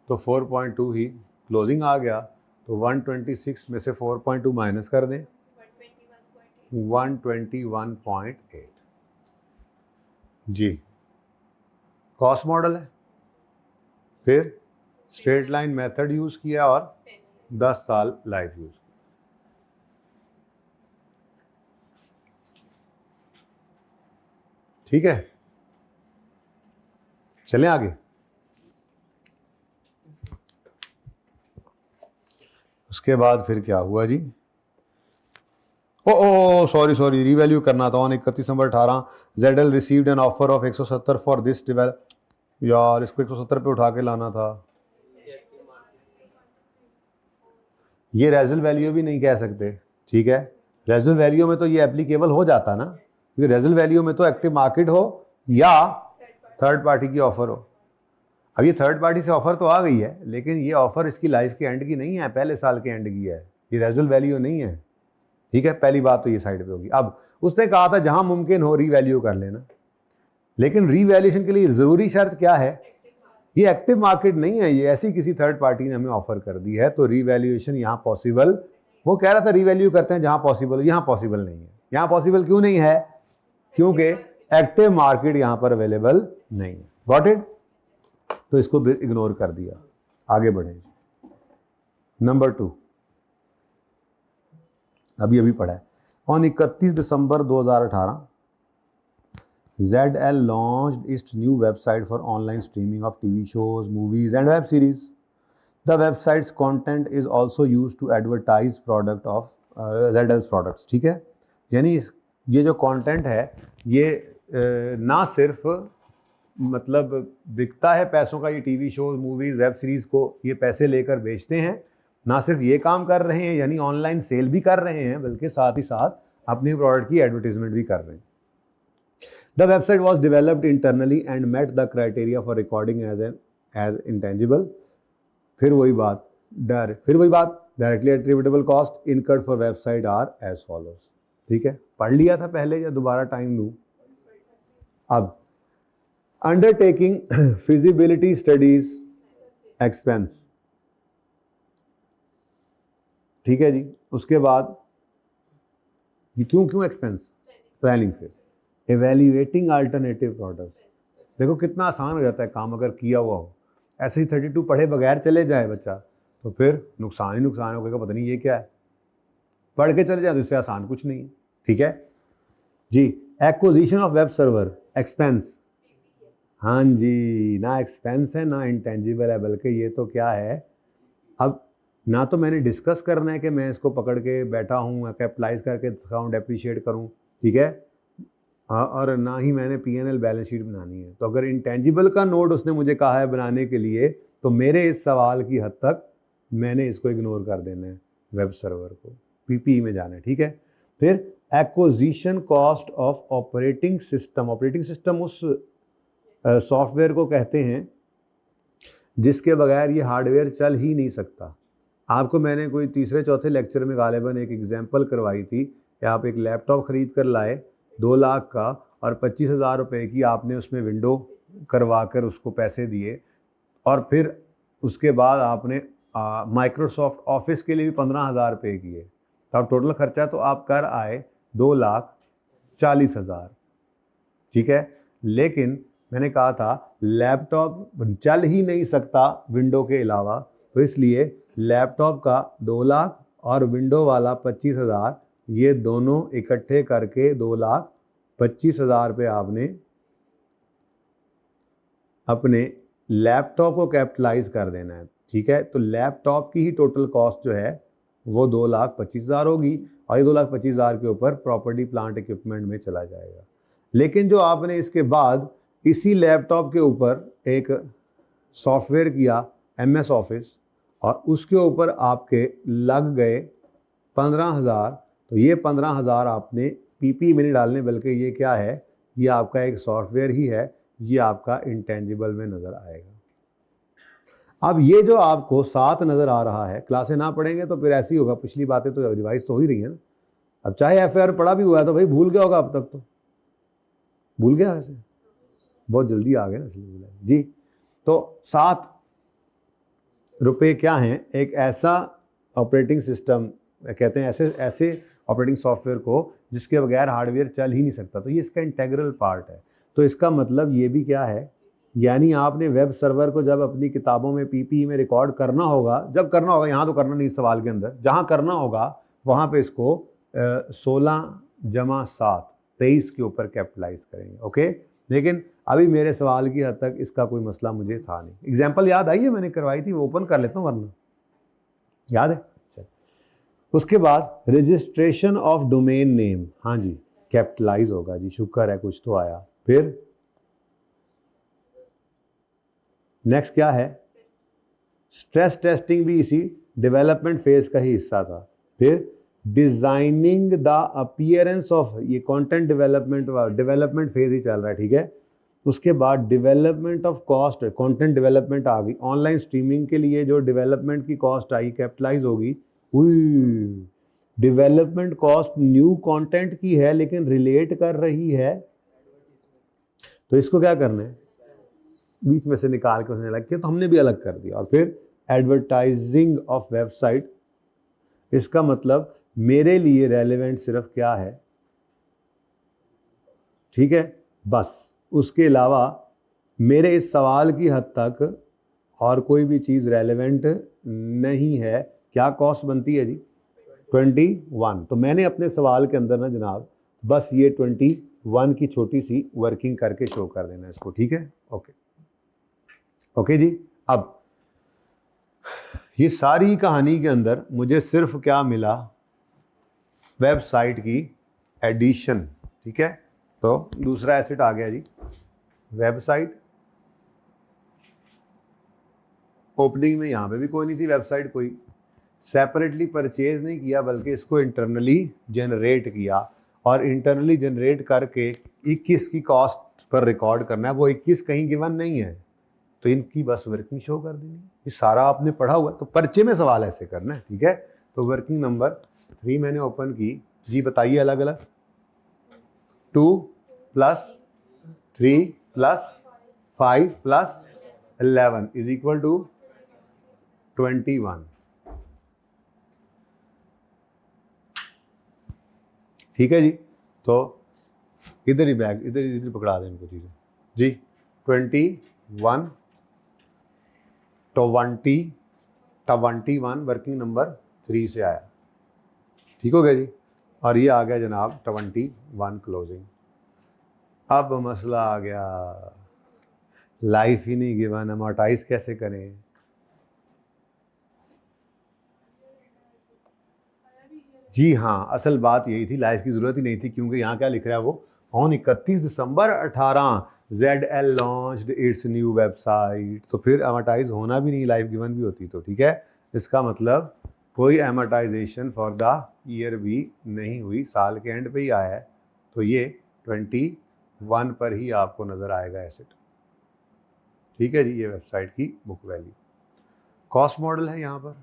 तो 4.2 ही क्लोजिंग आ गया, तो 126 में से 4.2 माइनस कर दें, 121.8 जी। कॉस्ट मॉडल है, फिर स्ट्रेट लाइन मेथड यूज किया और 10 साल लाइफ यूज किया। ठीक है, चलें आगे। उसके बाद फिर क्या हुआ जी, ओ सॉरी रीवैल्यू करना था। On 31 November 18 ZL received an offer of 170 for this develop, यार इसको 170 पे उठा के लाना था। ये रेजल वैल्यू भी नहीं कह सकते, ठीक है। रेजल वैल्यू में तो ये एप्लीकेबल हो जाता ना, क्योंकि रेजल वैल्यू में तो एक्टिव मार्केट हो या थर्ड पार्टी की ऑफर हो। अब ये थर्ड पार्टी से ऑफर तो आ गई है, लेकिन ये ऑफर इसकी लाइफ के एंड की नहीं है, पहले साल के एंड की है, ये रेजल वैल्यू नहीं है, ठीक है। पहली बात तो ये साइड पे होगी। अब उसने कहा था जहां मुमकिन हो रीवैल्यू कर लेना, लेकिन रीवैल्यूएशन के लिए जरूरी शर्त क्या है, ये एक्टिव मार्केट नहीं है, ये ऐसी किसी थर्ड पार्टी ने हमें ऑफर कर दी है, तो रीवैल्यूएशन यहाँ पॉसिबल, वो कह रहा था रीवैल्यू करते हैं जहां पॉसिबल, यहाँ पॉसिबल नहीं है। यहाँ पॉसिबल क्यों नहीं है, क्योंकि एक्टिव मार्केट यहाँ पर अवेलेबल नहीं है। गॉट इट, तो इसको इग्नोर कर दिया। आगे बढ़े, नंबर 2 अभी पढ़ा है। On 31 December 2018 ZL launched its new website for online streaming of TV shows, movies and web series. The website's content is also used to advertise product of ZL's products, ठीक है। यानी ये जो कंटेंट है ये ना सिर्फ मतलब बिकता है पैसों का, ये TV shows, movies, web series को ये पैसे लेकर बेचते हैं, ना सिर्फ ये काम कर रहे हैं यानी ऑनलाइन सेल भी कर रहे हैं, बल्कि साथ ही साथ अपने प्रोडक्ट की एडवर्टीजमेंट भी कर रहे हैं। The website was developed internally and met the criteria for recording as intangible. फिर वही बात directly attributable cost incurred for website are as follows, ठीक है। पढ़ लिया था पहले या दोबारा टाइम लूं? अब undertaking feasibility studies expense, ठीक है जी। उसके बाद ये क्यों expense, planning phase, evaluating alternative products. देखो कितना आसान हो जाता है काम अगर किया हुआ हो। ऐसे ही 32 पढ़े बगैर चले जाए बच्चा तो फिर नुकसान ही नुकसान हो गया, पता नहीं ये क्या है। पढ़ के चले जाए तो इससे आसान कुछ नहीं है, ठीक है जी। Acquisition of web server expense, हाँ जी, ना एक्सपेंस है ना इंटेंजिबल है, बल्कि ये तो क्या है, अब ना तो मैंने डिस्कस करना है कि मैं इसको पकड़ के बैठा हूँ कैपिटलाइज करके दिखाऊँ, डेप्रिशिएट करूँ, ठीक है, और ना ही मैंने P&L बैलेंस शीट बनानी है। तो अगर इंटेंजिबल का नोट उसने मुझे कहा है बनाने के लिए, तो मेरे इस सवाल की हद तक मैंने इसको इग्नोर कर देना है, वेब सर्वर को, PPE में जाना है, ठीक है। फिर acquisition cost of operating system. Operating system उस सॉफ्टवेयर को कहते हैं जिसके बगैर ये हार्डवेयर चल ही नहीं सकता। आपको मैंने कोई तीसरे चौथे लेक्चर में गालिबन एक एग्जाम्पल करवाई थी कि आप एक लैपटॉप खरीद कर लाए 2 लाख का और 25,000 रुपये की आपने उसमें विंडो करवा कर उसको पैसे दिए, और फिर उसके बाद आपने माइक्रोसॉफ्ट ऑफिस के लिए भी 15,000 रुपये किए, तो अब टोटल खर्चा तो आप कर आए 2,40,000, ठीक है। लेकिन मैंने कहा था लैपटॉप चल ही नहीं सकता विंडो के अलावा, तो इसलिए लैपटॉप का 2 लाख और विंडो वाला 25,000, ये दोनों इकट्ठे करके 2,25,000 रुपये आपने अपने लैपटॉप को कैपिटलाइज कर देना है, ठीक है, तो लैपटॉप की ही टोटल कॉस्ट जो है वो 2,25,000 होगी और ये 2,25,000 के ऊपर प्रॉपर्टी प्लांट इक्विपमेंट में चला जाएगा। लेकिन जो आपने इसके बाद इसी लैपटॉप के ऊपर एक सॉफ्टवेयर किया MS ऑफिस और उसके ऊपर आपके लग गए 15,000, तो ये 15,000 आपने PP में नहीं डालने, बल्कि ये क्या है, ये आपका एक सॉफ्टवेयर ही है, ये आपका इंटेंजिबल में नज़र आएगा। अब ये जो आपको 7 नज़र आ रहा है, क्लासें ना पढ़ेंगे तो फिर ऐसे ही होगा, पिछली बातें तो रिवाइज तो हो ही रही है ना। अब चाहे FAR पढ़ा भी हुआ है तो भाई भूल गया होगा, अब तक तो भूल गया, वैसे बहुत जल्दी आ गए ना इसलिए भूला जी। तो 7 रुपये क्या हैं, एक ऐसा ऑपरेटिंग सिस्टम कहते हैं, ऐसे ऑपरेटिंग सॉफ्टवेयर को जिसके बगैर हार्डवेयर चल ही नहीं सकता, तो ये इसका इंटेग्रल पार्ट है। तो इसका मतलब ये भी क्या है, यानी आपने वेब सर्वर को जब अपनी किताबों में PPE में रिकॉर्ड करना होगा, जब करना होगा, यहाँ तो करना नहीं सवाल के अंदर, जहाँ करना होगा वहाँ पे इसको 16 + 7 23 के ऊपर कैपिटलाइज करेंगे, ओके। लेकिन अभी मेरे सवाल की हद तक इसका कोई मसला मुझे था नहीं। एग्जाम्पल याद आई है, मैंने करवाई थी, वो ओपन कर लेता हूँ वरना याद है। चल, उसके बाद रजिस्ट्रेशन ऑफ डोमेन नेम, हाँ जी कैपिटलाइज होगा जी, शुक्र है कुछ तो आया। फिर नेक्स्ट क्या है, स्ट्रेस टेस्टिंग भी इसी डेवलपमेंट फेज का ही हिस्सा था। फिर डिजाइनिंग द अपीयरेंस ऑफ, ये कंटेंट डेवलपमेंट फेज ही चल रहा है, ठीक है। उसके बाद development of cost, content development आ गई, ऑनलाइन स्ट्रीमिंग के लिए जो डेवलपमेंट की कॉस्ट आई कैपिटलाइज होगी। डेवलपमेंट कॉस्ट न्यू कंटेंट की है लेकिन रिलेट कर रही है, तो इसको क्या करना है, बीच में से निकाल के उसने अलग किया, तो हमने भी अलग कर दिया। और फिर एडवर्टाइजिंग ऑफ वेबसाइट, इसका मतलब मेरे लिए रेलेवेंट सिर्फ क्या है, ठीक है, बस उसके अलावा मेरे इस सवाल की हद तक और कोई भी चीज़ रेलेवेंट नहीं है। क्या कॉस्ट बनती है जी, 21। तो मैंने अपने सवाल के अंदर ना जनाब बस ये 21 की छोटी सी वर्किंग करके शो कर देना इसको, ठीक है, ओके ओके जी। अब ये सारी कहानी के अंदर मुझे सिर्फ क्या मिला, वेबसाइट की एडिशन, ठीक है। तो दूसरा एसेट आ गया जी वेबसाइट। ओपनिंग में यहाँ पे भी कोई नहीं थी वेबसाइट, कोई सेपरेटली परचेज नहीं किया, बल्कि इसको इंटरनली जनरेट किया और इंटरनली जनरेट करके 21 की कॉस्ट पर रिकॉर्ड करना है। वो 21 कहीं गिवन नहीं है, तो इनकी बस वर्किंग शो कर देनी। ये सारा आपने पढ़ा हुआ, तो पर्चे में सवाल ऐसे करना है, ठीक है। तो वर्किंग नंबर 3 मैंने ओपन की जी, बताइए अलग अलग। 2 + 3 + 5 + 11 = 21, ठीक है जी। तो इधर ही बैग, इधर पकड़ा दें इनको चीज़ें जी। 21 21 वर्किंग नंबर 3 से आया, ठीक हो गया जी। और ये आ गया जनाब 21 क्लोजिंग। अब मसला आ गया, लाइफ ही नहीं गिवन, अमोर्टाइज कैसे करें। जी हाँ, असल बात यही थी, लाइफ की ज़रूरत ही नहीं थी, क्योंकि यहाँ क्या लिख रहा है वो, on 31 December 18 ZL launched it's new website. तो फिर अमोर्टाइज होना भी नहीं, लाइफ गिवन भी होती तो, ठीक है। इसका मतलब कोई अमोर्टाइजेशन फॉर द ईयर भी नहीं हुई, साल के एंड पे ही आया है। तो ये 21 पर ही आपको नज़र आएगा एसेट, ठीक है जी। ये वेबसाइट की बुक वैल्यू, कॉस्ट मॉडल है यहाँ पर।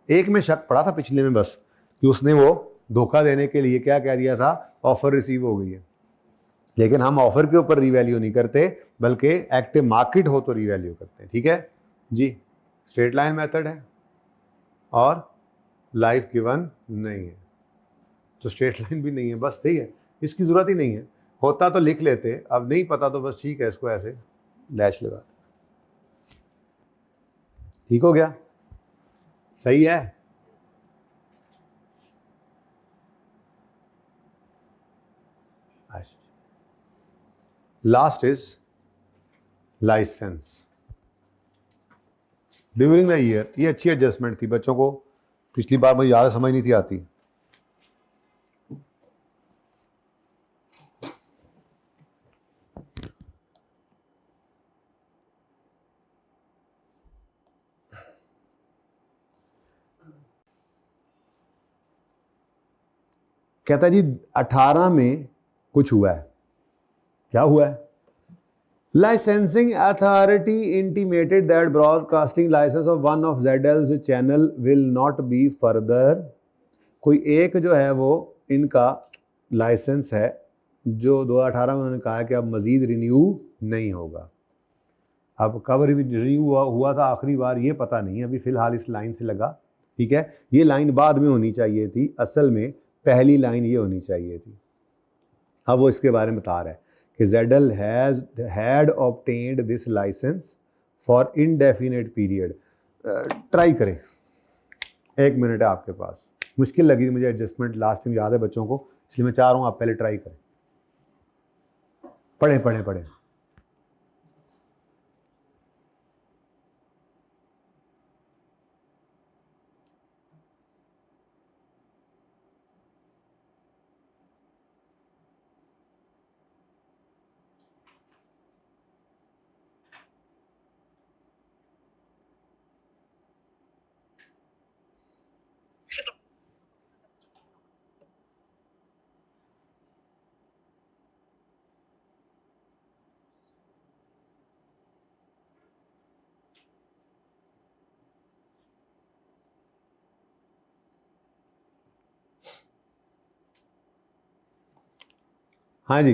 एक में शक पड़ा था पिछले में बस, कि उसने वो धोखा देने के लिए क्या कह दिया था, ऑफर रिसीव हो गई है। लेकिन हम ऑफर के ऊपर रीवैल्यू नहीं करते, बल्कि एक्टिव मार्केट हो तो रीवैल्यू करते हैं, ठीक है जी। स्ट्रेट लाइन मेथड है और लाइफ गिवन नहीं है, तो स्ट्रेट लाइन भी नहीं है, बस सही है, इसकी ज़रूरत ही नहीं है। होता तो लिख लेते, अब नहीं पता तो बस ठीक है, इसको ऐसे डैश लगा, ठीक हो गया, सही है। Last is license. During the year, ये अच्छी एडजस्टमेंट थी बच्चों को, पिछली बार मुझे ज़्यादा समझ नहीं थी आती। कहता है जी 18 में कुछ हुआ है, क्या हुआ है? Licensing authority intimated that broadcasting license of one of ZL's channel will not be further, कोई एक जो है वो इनका लाइसेंस है जो 2018 में उन्होंने कहा है कि अब मज़ीद रिन्यू नहीं होगा। अब कब रिन्यू हुआ था आखिरी बार ये पता नहीं, अभी फ़िलहाल इस लाइन से लगा, ठीक है। ये लाइन बाद में होनी चाहिए थी, असल में पहली लाइन ये होनी चाहिए थी। अब वो इसके बारे में बता रहा है कि ZL had obtained this license for indefinite period. Try करें, 1 मिनट है आपके पास। मुश्किल लगी मुझे एडजस्टमेंट, लास्ट टाइम याद है बच्चों को, इसलिए मैं चाह रहा हूँ आप पहले ट्राई करें। पढ़ें पढ़ें पढ़ें। हाँ जी,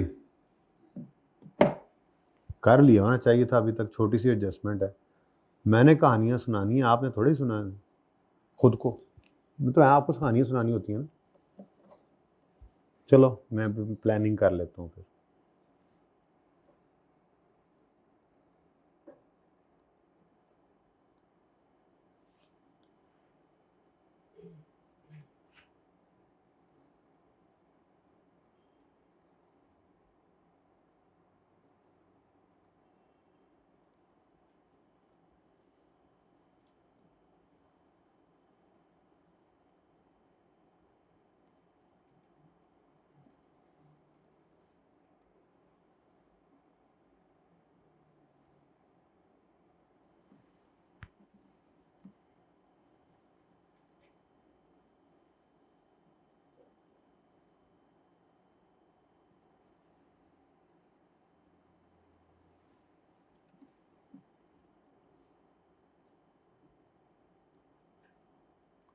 कर लिया होना चाहिए था अभी तक, छोटी सी एडजस्टमेंट है। मैंने कहानियाँ सुनानी है, आपने थोड़ी सुना खुद को, मतलब आपको कहानियाँ सुनानी होती हैं ना। चलो मैं प्लानिंग कर लेता हूँ फिर।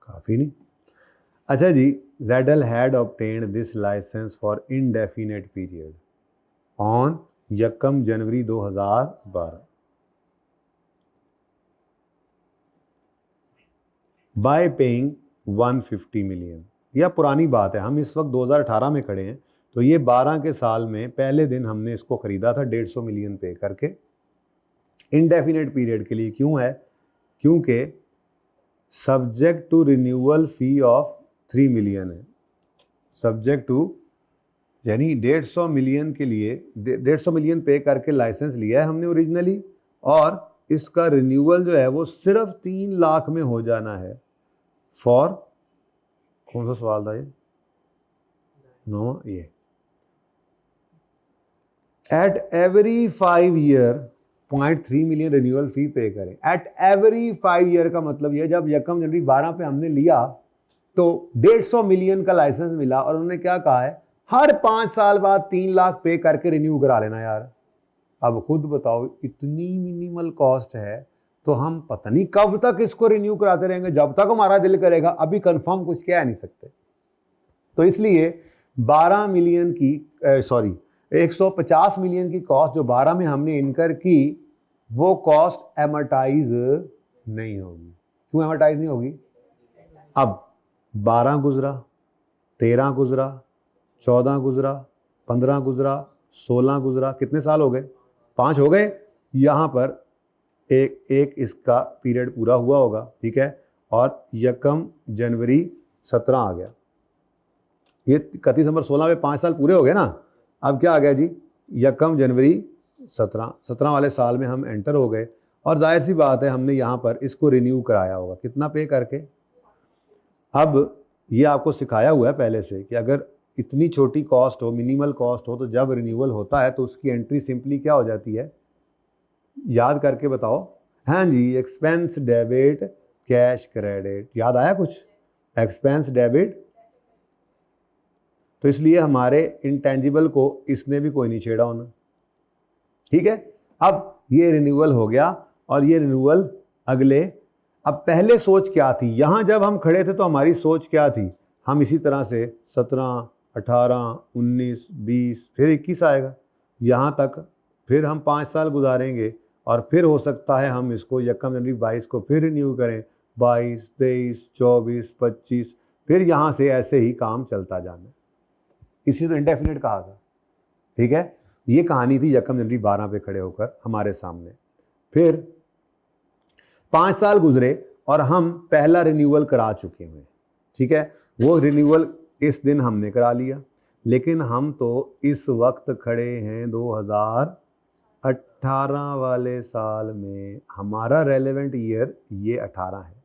काफ़ी नहीं। अच्छा जी, ZL had obtained this license for indefinite period on 1 January 2012 by paying 150 million. यह पुरानी बात है, हम इस वक्त 2018 में खड़े हैं, तो ये 12 के साल में पहले दिन हमने इसको ख़रीदा था 150 मिलियन पे करके। इनडेफिनेट पीरियड के लिए क्यों है? क्योंकि subject to renewal fee of 3 million है, सब्जेक्ट टू, यानी 150 मिलियन के लिए 150 मिलियन पे करके लाइसेंस लिया है हमने ओरिजिनली, और इसका रिन्यूअल जो है वो सिर्फ 3 लाख में हो जाना है। फॉर, कौन सा सवाल था ये? नो, ये at every 5 year 0.3 million renewal fee pay करें। एट एवरी 5 ईयर का मतलब ये, जब 1 जनवरी 12 पे हमने लिया तो 150 मिलियन का लाइसेंस मिला, और उन्होंने क्या कहा है, हर 5 साल बाद 3 लाख पे करके रिन्यू करा लेना यार। अब खुद बताओ, इतनी मिनिमल कॉस्ट है तो हम पता नहीं कब तक इसको रिन्यू कराते रहेंगे, जब तक हमारा दिल करेगा। अभी कंफर्म कुछ कह नहीं सकते, तो इसलिए 12 मिलियन की 150 मिलियन की कॉस्ट जो 12 में हमने इनकर की, वो कॉस्ट एमर्टाइज नहीं होगी। क्यों एमर्टाइज नहीं होगी? अब 12 गुजरा, 13 गुजरा, 14 गुजरा, 15 गुजरा, 16 गुजरा, कितने साल हो गए? 5 हो गए। यहाँ पर एक इसका पीरियड पूरा हुआ होगा, ठीक है, और 1 जनवरी 17 आ गया, ये 31 नंबर 16 में 5 साल पूरे हो गए ना। अब क्या आ गया जी, 1 जनवरी 17 वाले साल में हम एंटर हो गए, और जाहिर सी बात है हमने यहाँ पर इसको रिन्यू कराया होगा, कितना पे करके। अब ये आपको सिखाया हुआ है पहले से कि अगर इतनी छोटी कॉस्ट हो, मिनिमल कॉस्ट हो, तो जब रिन्यूअल होता है तो उसकी एंट्री सिंपली क्या हो जाती है, याद करके बताओ। हाँ जी, एक्सपेंस डेबिट कैश क्रेडिट, याद आया कुछ, एक्सपेंस डेबिट। तो इसलिए हमारे इंटेंजिबल को इसने भी कोई नहीं छेड़ा होना, ठीक है। अब ये रिन्यूअल हो गया और ये रिन्यूअल अगले, अब पहले सोच क्या थी, यहां जब हम खड़े थे तो हमारी सोच क्या थी, हम इसी तरह से 17, 18, 19, 20 फिर 21 आएगा यहाँ तक, फिर हम 5 साल गुजारेंगे और फिर हो सकता है हम इसको 1 जनवरी 22 को फिर रिन्यू करें, 22, 23, 24, 25, फिर यहाँ से ऐसे ही काम चलता जाना, इसी तो इंडेफिनिट कहा था, ठीक है। ये कहानी थी 1 जनवरी 12 पे खड़े होकर हमारे सामने। फिर 5 साल गुजरे और हम पहला रिन्यूअल करा चुके हैं, ठीक है। वो रिन्यूअल इस दिन हमने करा लिया, लेकिन हम तो इस वक्त खड़े हैं 2018 वाले साल में, हमारा रेलेवेंट ईयर ये 18 है,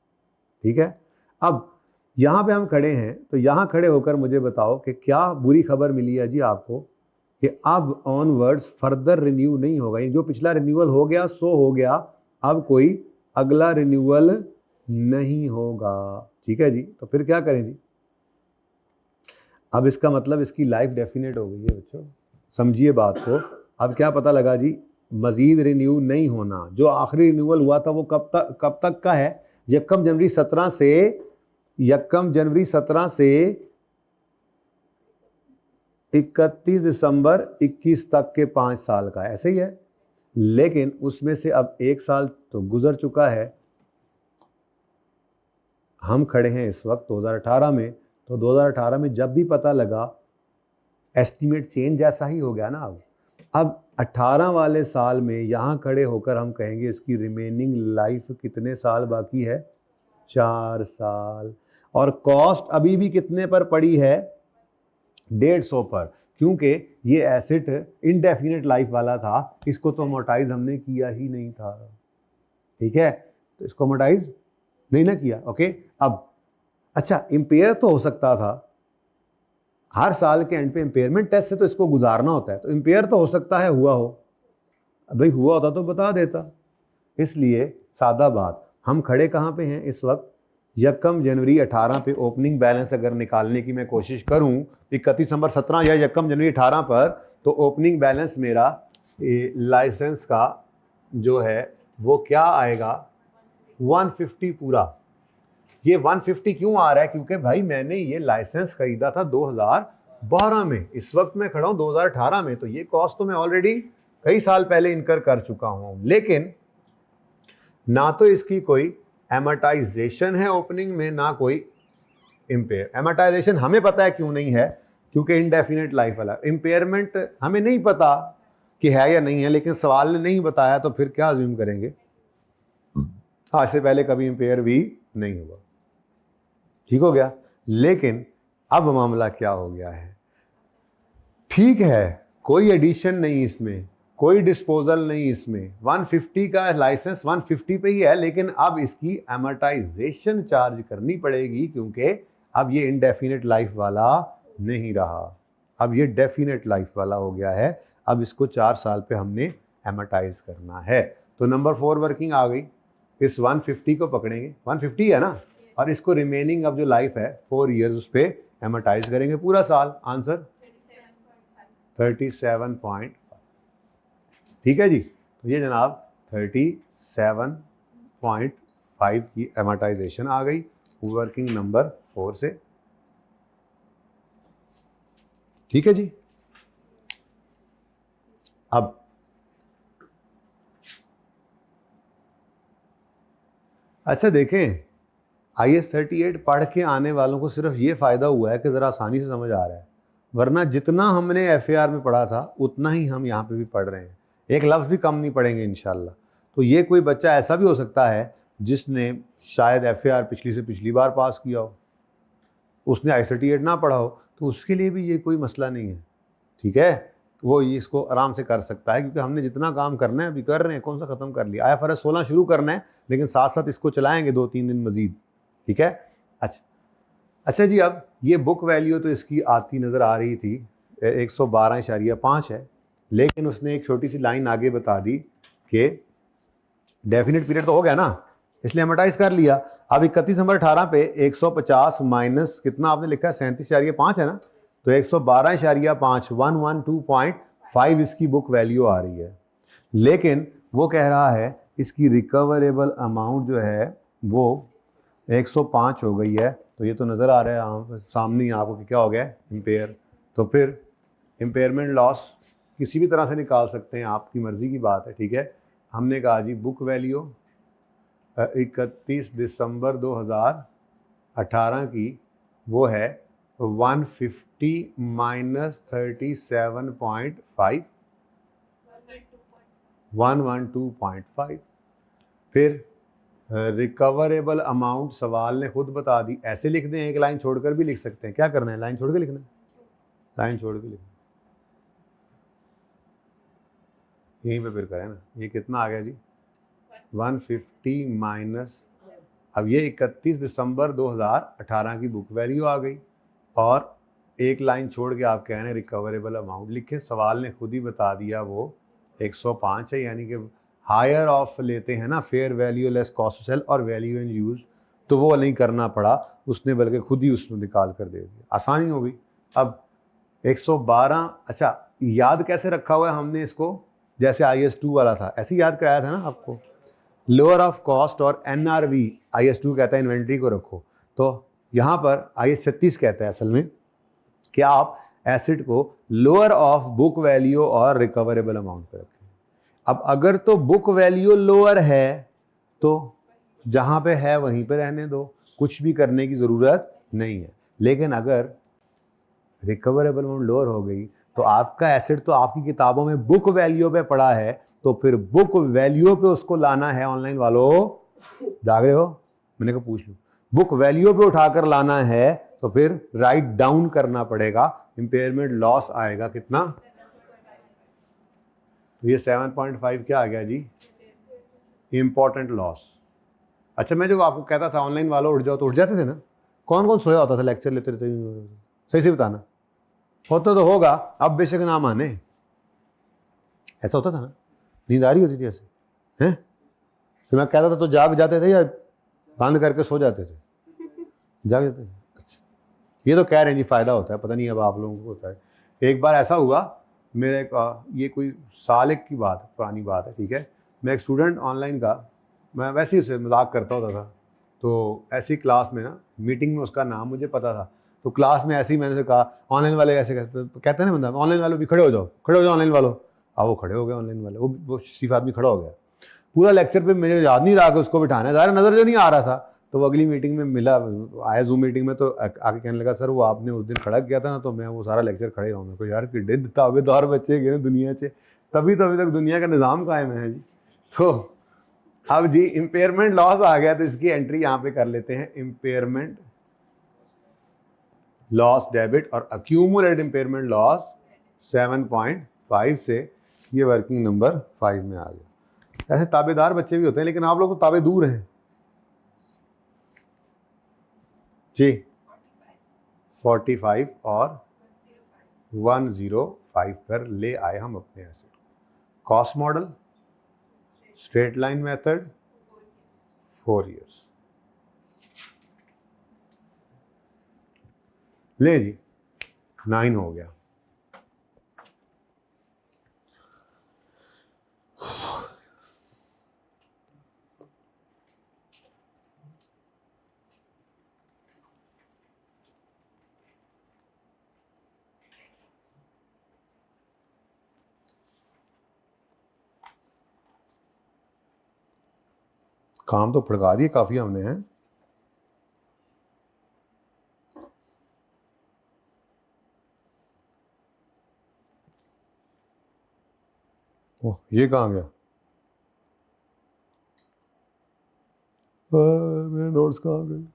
ठीक है। अब यहाँ पे हम खड़े हैं तो यहाँ खड़े होकर मुझे बताओ कि क्या बुरी खबर मिली है जी आपको कि अब ऑनवर्ड्स फर्दर रिन्यू नहीं होगा, ये जो पिछला रिन्यूअल हो गया सो हो गया, अब कोई अगला रिन्यूअल नहीं होगा, ठीक है जी। तो फिर क्या करें जी, अब इसका मतलब इसकी लाइफ डेफिनेट हो गई है बच्चों, समझिए बात को। अब क्या पता लगा जी, मजीद रिन्यू नहीं होना, जो आखिरी रिन्यूअल हुआ था वो कब तक का है, 1 जनवरी 17 से 1 जनवरी 17 से 31 दिसंबर 21 तक के 5 साल का, ऐसे ही है। लेकिन उसमें से अब 1 साल तो गुजर चुका है, हम खड़े हैं इस वक्त 2018 में, तो 2018 में जब भी पता लगा एस्टीमेट चेंज जैसा ही हो गया ना। अब 18 वाले साल में यहाँ खड़े होकर हम कहेंगे इसकी रिमेनिंग लाइफ कितने साल बाकी है, 4 साल, और कॉस्ट अभी भी कितने पर पड़ी है, 150 पर, क्योंकि ये एसेट इनडेफिनेट लाइफ वाला था, इसको तो अमोर्टाइज हमने किया ही नहीं था, ठीक है। तो इसको अमोर्टाइज नहीं ना किया, ओके। अब अच्छा, इम्पेयर तो हो सकता था, हर साल के एंड पे इम्पेयरमेंट टेस्ट से तो इसको गुजारना होता है, तो इम्पेयर तो हो सकता है हुआ हो, भाई हुआ होता तो बता देता। इसलिए सादा बात, हम खड़े कहाँ पे हैं इस वक्त, 1 जनवरी 18 पे ओपनिंग बैलेंस अगर निकालने की मैं कोशिश करूं 31 दिसंबर 17 या 1 जनवरी 18 पर, तो ओपनिंग बैलेंस मेरा लाइसेंस का जो है वो क्या आएगा, 150 पूरा। ये 150 क्यों आ रहा है, क्योंकि भाई मैंने ये लाइसेंस खरीदा था 2012 में, इस वक्त मैं खड़ा हूं 2018 में, तो ये कॉस्ट तो मैं ऑलरेडी कई साल पहले इनकर कर चुका हूं। लेकिन ना तो इसकी कोई एमोर्टाइजेशन है ओपनिंग में, ना कोई इम्पेयर। एमोर्टाइजेशन हमें पता है क्यों नहीं है, क्योंकि इनडेफिनेट लाइफ वाला। इम्पेयरमेंट हमें नहीं पता कि है या नहीं है, लेकिन सवाल ने नहीं बताया तो फिर क्या अज्यूम करेंगे, आज से पहले कभी इम्पेयर भी नहीं हुआ, ठीक हो गया। लेकिन अब मामला क्या हो गया है, ठीक है, कोई एडिशन नहीं इसमें, कोई डिस्पोजल नहीं इसमें, 150 का लाइसेंस 150 पे ही है, लेकिन अब इसकी एमोर्टाइजेशन चार्ज करनी पड़ेगी, क्योंकि अब ये इनडेफिनेट लाइफ वाला नहीं रहा, अब ये डेफिनेट लाइफ वाला हो गया है। अब इसको 4 साल पे हमने एमोर्टाइज करना है। तो नंबर 4 वर्किंग आ गई, इस 150 को पकड़ेंगे, 150 है ना, और इसको रिमेनिंग अब जो लाइफ है 4 ईयर्स उस पर एमोर्टाइज करेंगे पूरा साल। आंसर 37.5, ठीक है जी। तो ये जनाब 37.5 की एमोर्टाइजेशन आ गई वर्किंग नंबर 4 से, ठीक है जी। अब अच्छा देखें, IS 38 पढ़ के आने वालों को सिर्फ ये फ़ायदा हुआ है कि ज़रा आसानी से समझ आ रहा है, वरना जितना हमने FAR में पढ़ा था उतना ही हम यहाँ पे भी पढ़ रहे हैं, एक लफ्ज़ भी कम नहीं पढ़ेंगे इंशाल्लाह। तो ये कोई बच्चा ऐसा भी हो सकता है जिसने शायद FAR पिछली से पिछली बार पास किया हो, उसने IS 38 ना पढ़ा हो, तो उसके लिए भी ये कोई मसला नहीं है, ठीक है। वो ये इसको आराम से कर सकता है, क्योंकि हमने जितना काम करना है अभी कर रहे हैं, कौन सा ख़त्म कर लिया। IFRS 16 शुरू करना है, लेकिन साथ साथ इसको चलाएंगे 2-3 दिन मजीद, ठीक है। अच्छा जी, अब ये बुक वैल्यू तो इसकी आती नज़र आ रही थी 112.5 है, लेकिन उसने एक छोटी सी लाइन आगे बता दी कि डेफिनेट पीरियड तो हो गया ना, इसलिए एमोटाइज कर लिया। अब 31 नंबर 18 पे 150 माइनस कितना आपने लिखा है 37.5 है ना, तो 112.5 112.5 इसकी बुक वैल्यू आ रही है। लेकिन वो कह रहा है इसकी रिकवरेबल अमाउंट जो है वो 105 हो गई है। तो ये तो नज़र आ रहा है सामने ही आपको कि क्या हो गया इम्पेयर। तो फिर इम्पेयरमेंट लॉस किसी भी तरह से निकाल सकते हैं, आपकी मर्ज़ी की बात है, ठीक है। हमने कहा जी बुक वैल्यू 31 दिसंबर 2018 की वो है 150 माइनस 37.5 112.5। फिर रिकवरेबल अमाउंट सवाल ने खुद बता दी, ऐसे लिख दें, एक लाइन छोड़कर भी लिख सकते हैं। क्या करना है, लाइन छोड़ के लिखना है, लाइन छोड़ के लिखना, यहीं पे फिर करें ना। ये कितना आ गया जी 150 माइनस, अब ये 31 दिसंबर 2018 की बुक वैल्यू आ गई, और एक लाइन छोड़ के आप कह रहे हैं रिकवरेबल अमाउंट लिखे। सवाल ने खुद ही बता दिया वो 105 है, यानी कि हायर ऑफ लेते हैं ना, fair value less cost sell और वैल्यू इन यूज, तो वो नहीं करना पड़ा उसने, बल्कि खुद ही उसने निकाल कर दे दिया, आसानी हो गई। अब 112, अच्छा याद कैसे रखा हुआ है हमने इसको, जैसे IS2 वाला था ऐसे याद कराया था ना आपको, लोअर ऑफ कॉस्ट और NRV, IS2 कहता है इन्वेंट्री को रखो, तो यहाँ पर IS36 कहता है असल में कि आप एसिड को लोअर ऑफ बुक वैल्यू और रिकवरेबल अमाउंट पर रखें। अब अगर तो बुक वैल्यू लोअर है तो जहाँ पे है वहीं पे रहने दो, कुछ भी करने की ज़रूरत नहीं है। लेकिन अगर रिकवरेबल अमाउंट लोअर हो गई तो आपका एसिड तो आपकी किताबों में बुक वैल्यू पे पड़ा है, तो फिर बुक वैल्यू पे उसको लाना है। ऑनलाइन वालों जाग रहे हो, मैंने कहा पूछ लो, बुक वैल्यू पे उठाकर लाना है तो फिर राइट डाउन करना पड़ेगा, इंपेयरमेंट लॉस आएगा कितना, तो ये 7.5 क्या आ गया जी, इंपॉर्टेंट लॉस। अच्छा, मैं जो आपको कहता था ऑनलाइन वालों उठ जाओ, तो उठ जाते थे ना, कौन कौन सोया होता था लेक्चर लेते रहते, सही से बताना, होता तो होगा, अब बेशक ना माने, ऐसा होता था ना, नींद आ रही होती थी ऐसे हैं, तो मैं कहता था तो जाग जाते थे या बंद करके सो जाते थे, जाग जाते थे। अच्छा, ये तो कह रहे हैं जी फायदा होता है, पता नहीं अब आप लोगों को होता है। एक बार ऐसा हुआ मेरे ये कोई साल एक की बात, पुरानी बात है, ठीक है। मैं एक स्टूडेंट ऑनलाइन का, मैं वैसे ही उसे मजाक करता होता था, तो ऐसी क्लास में ना, मीटिंग में उसका नाम मुझे पता था, तो क्लास में ऐसे ही मैंने उसे कहा ऑनलाइन वाले ऐसे कहते हैं ना बंदा, ऑनलाइन वालों भी खड़े हो जाओ, खड़े हो जाओ ऑनलाइन वालों। अब वो खड़े हो गए ऑनलाइन वाले, वो शरीफ आदमी खड़ा हो गया। पूरा लेक्चर पे मुझे याद नहीं रहा कि उसको बिठाना है, ज़ाहिर नज़र जो नहीं आ रहा था। तो वो अगली मीटिंग में मिला, आया जूम मीटिंग में, तो आके कहने लगा सर वो आपने उस दिन खड़ा किया था ना, तो मैं वो सारा लेक्चर खड़े रहूँगा। कोई यार किड्डे ताबेदार बच्चे गए दुनिया से, तभी तो अभी तक दुनिया का निज़ाम कायम है जी। तो अब जी इम्पेयरमेंट लॉस आ गया, तो इसकी एंट्री यहाँ पे कर लेते हैं, इम्पेयरमेंट लॉस डेबिट, और अक्यूमुलेटेड इम्पेयरमेंट लॉस 7.5 से ये वर्किंग नंबर 5 में आ गया। ऐसे ताबेदार बच्चे भी होते हैं, लेकिन आप लोग तो ताबे दूर हैं जी। 45 और 105 पर ले आए हम अपने acid. Cost model, straight line method, 4 years. ले जी 9 हो गया। काम तो फड़का दिए काफ़ी हमने हैं। ओह ये कहाँ गया, मेरे नोट्स कहाँ गए।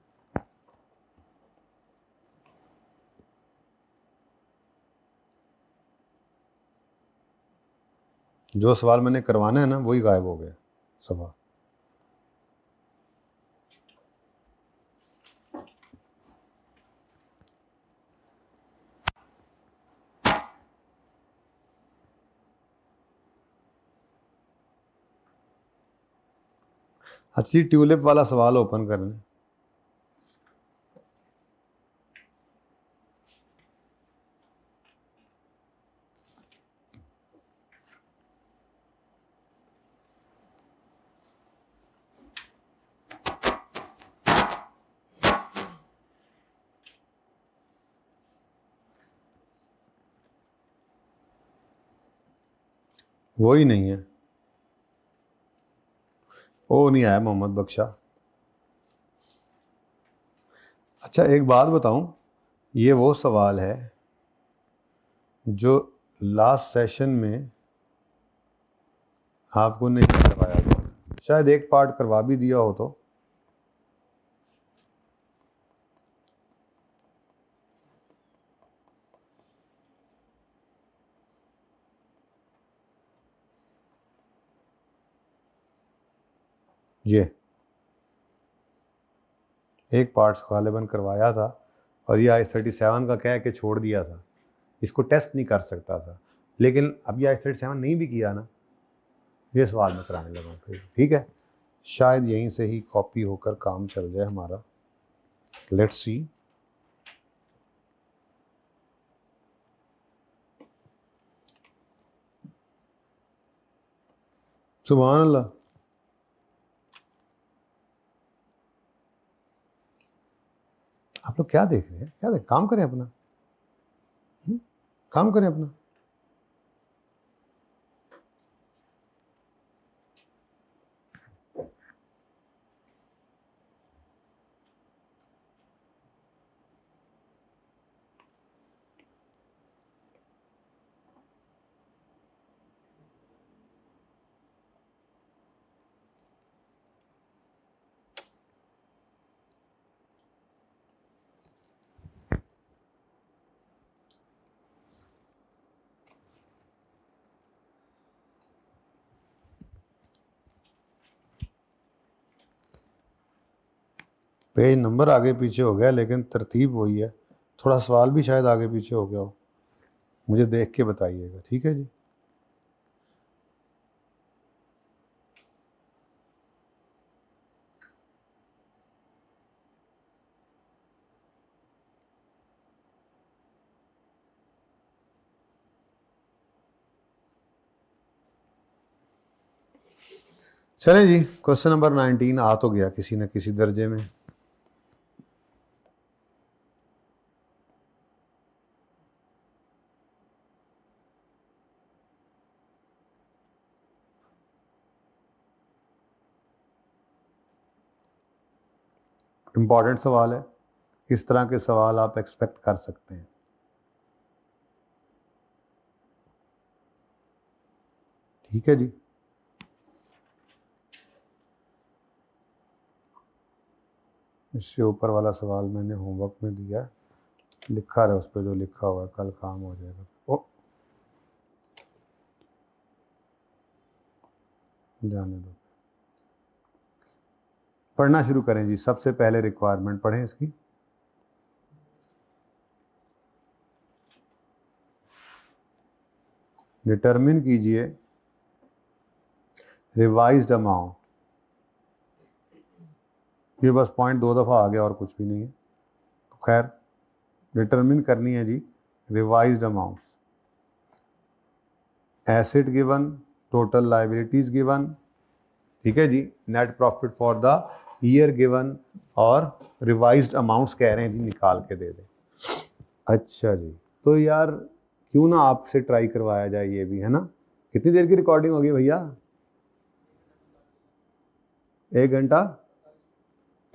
जो सवाल मैंने करवाना है ना वही गायब हो गया सवाल। अच्छी ट्यूलिप वाला सवाल ओपन करना। वो ही नहीं है, वो नहीं आया मोहम्मद बख्शा। अच्छा एक बात बताऊं, ये वो सवाल है जो लास्ट सेशन में आपको नहीं करवाया गया, शायद एक पार्ट करवा भी दिया हो तो। ये एक पार्ट गालिबन करवाया था और ये I-37 का कह के छोड़ दिया था, इसको टेस्ट नहीं कर सकता था, लेकिन अब ये I-37 नहीं भी किया ना, ये सवाल मैं कराने लगा फिर। ठीक है, शायद यहीं से ही कॉपी होकर काम चल जाए हमारा। Let's see. सुभान अल्लाह, आप लोग क्या देख रहे हैं, क्या देख, काम करें अपना, काम करें अपना। पेज नंबर आगे पीछे हो गया लेकिन तरतीब वही है, थोड़ा सवाल भी शायद आगे पीछे हो गया हो, मुझे देख के बताइएगा। ठीक है जी। चलें जी, क्वेश्चन नंबर 19 आ तो गया किसी न किसी दर्जे में। इंपॉर्टेंट सवाल है, इस तरह के सवाल आप एक्सपेक्ट कर सकते हैं। ठीक है जी। इससे ऊपर वाला सवाल मैंने होमवर्क में दिया, लिखा रहे उस पर जो लिखा हुआ है, कल काम हो जाएगा। ओ जाने दो, पढ़ना शुरू करें जी। सबसे पहले रिक्वायरमेंट पढ़ें इसकी। डिटरमिन कीजिए रिवाइज्ड अमाउंट, ये बस पॉइंट 2 दफ़ा आ गया और कुछ भी नहीं है, तो खैर डिटरमिन करनी है जी revised amount. Asset given, total liabilities given, ठीक है जी, net profit for the year given, और रिवाइज्ड अमाउंट्स कह रहे हैं जी निकाल के दे दें। अच्छा जी, तो यार क्यों ना आपसे ट्राई करवाया जाए ये भी, है ना। कितनी देर की रिकॉर्डिंग होगी भैया? 1 घंटा?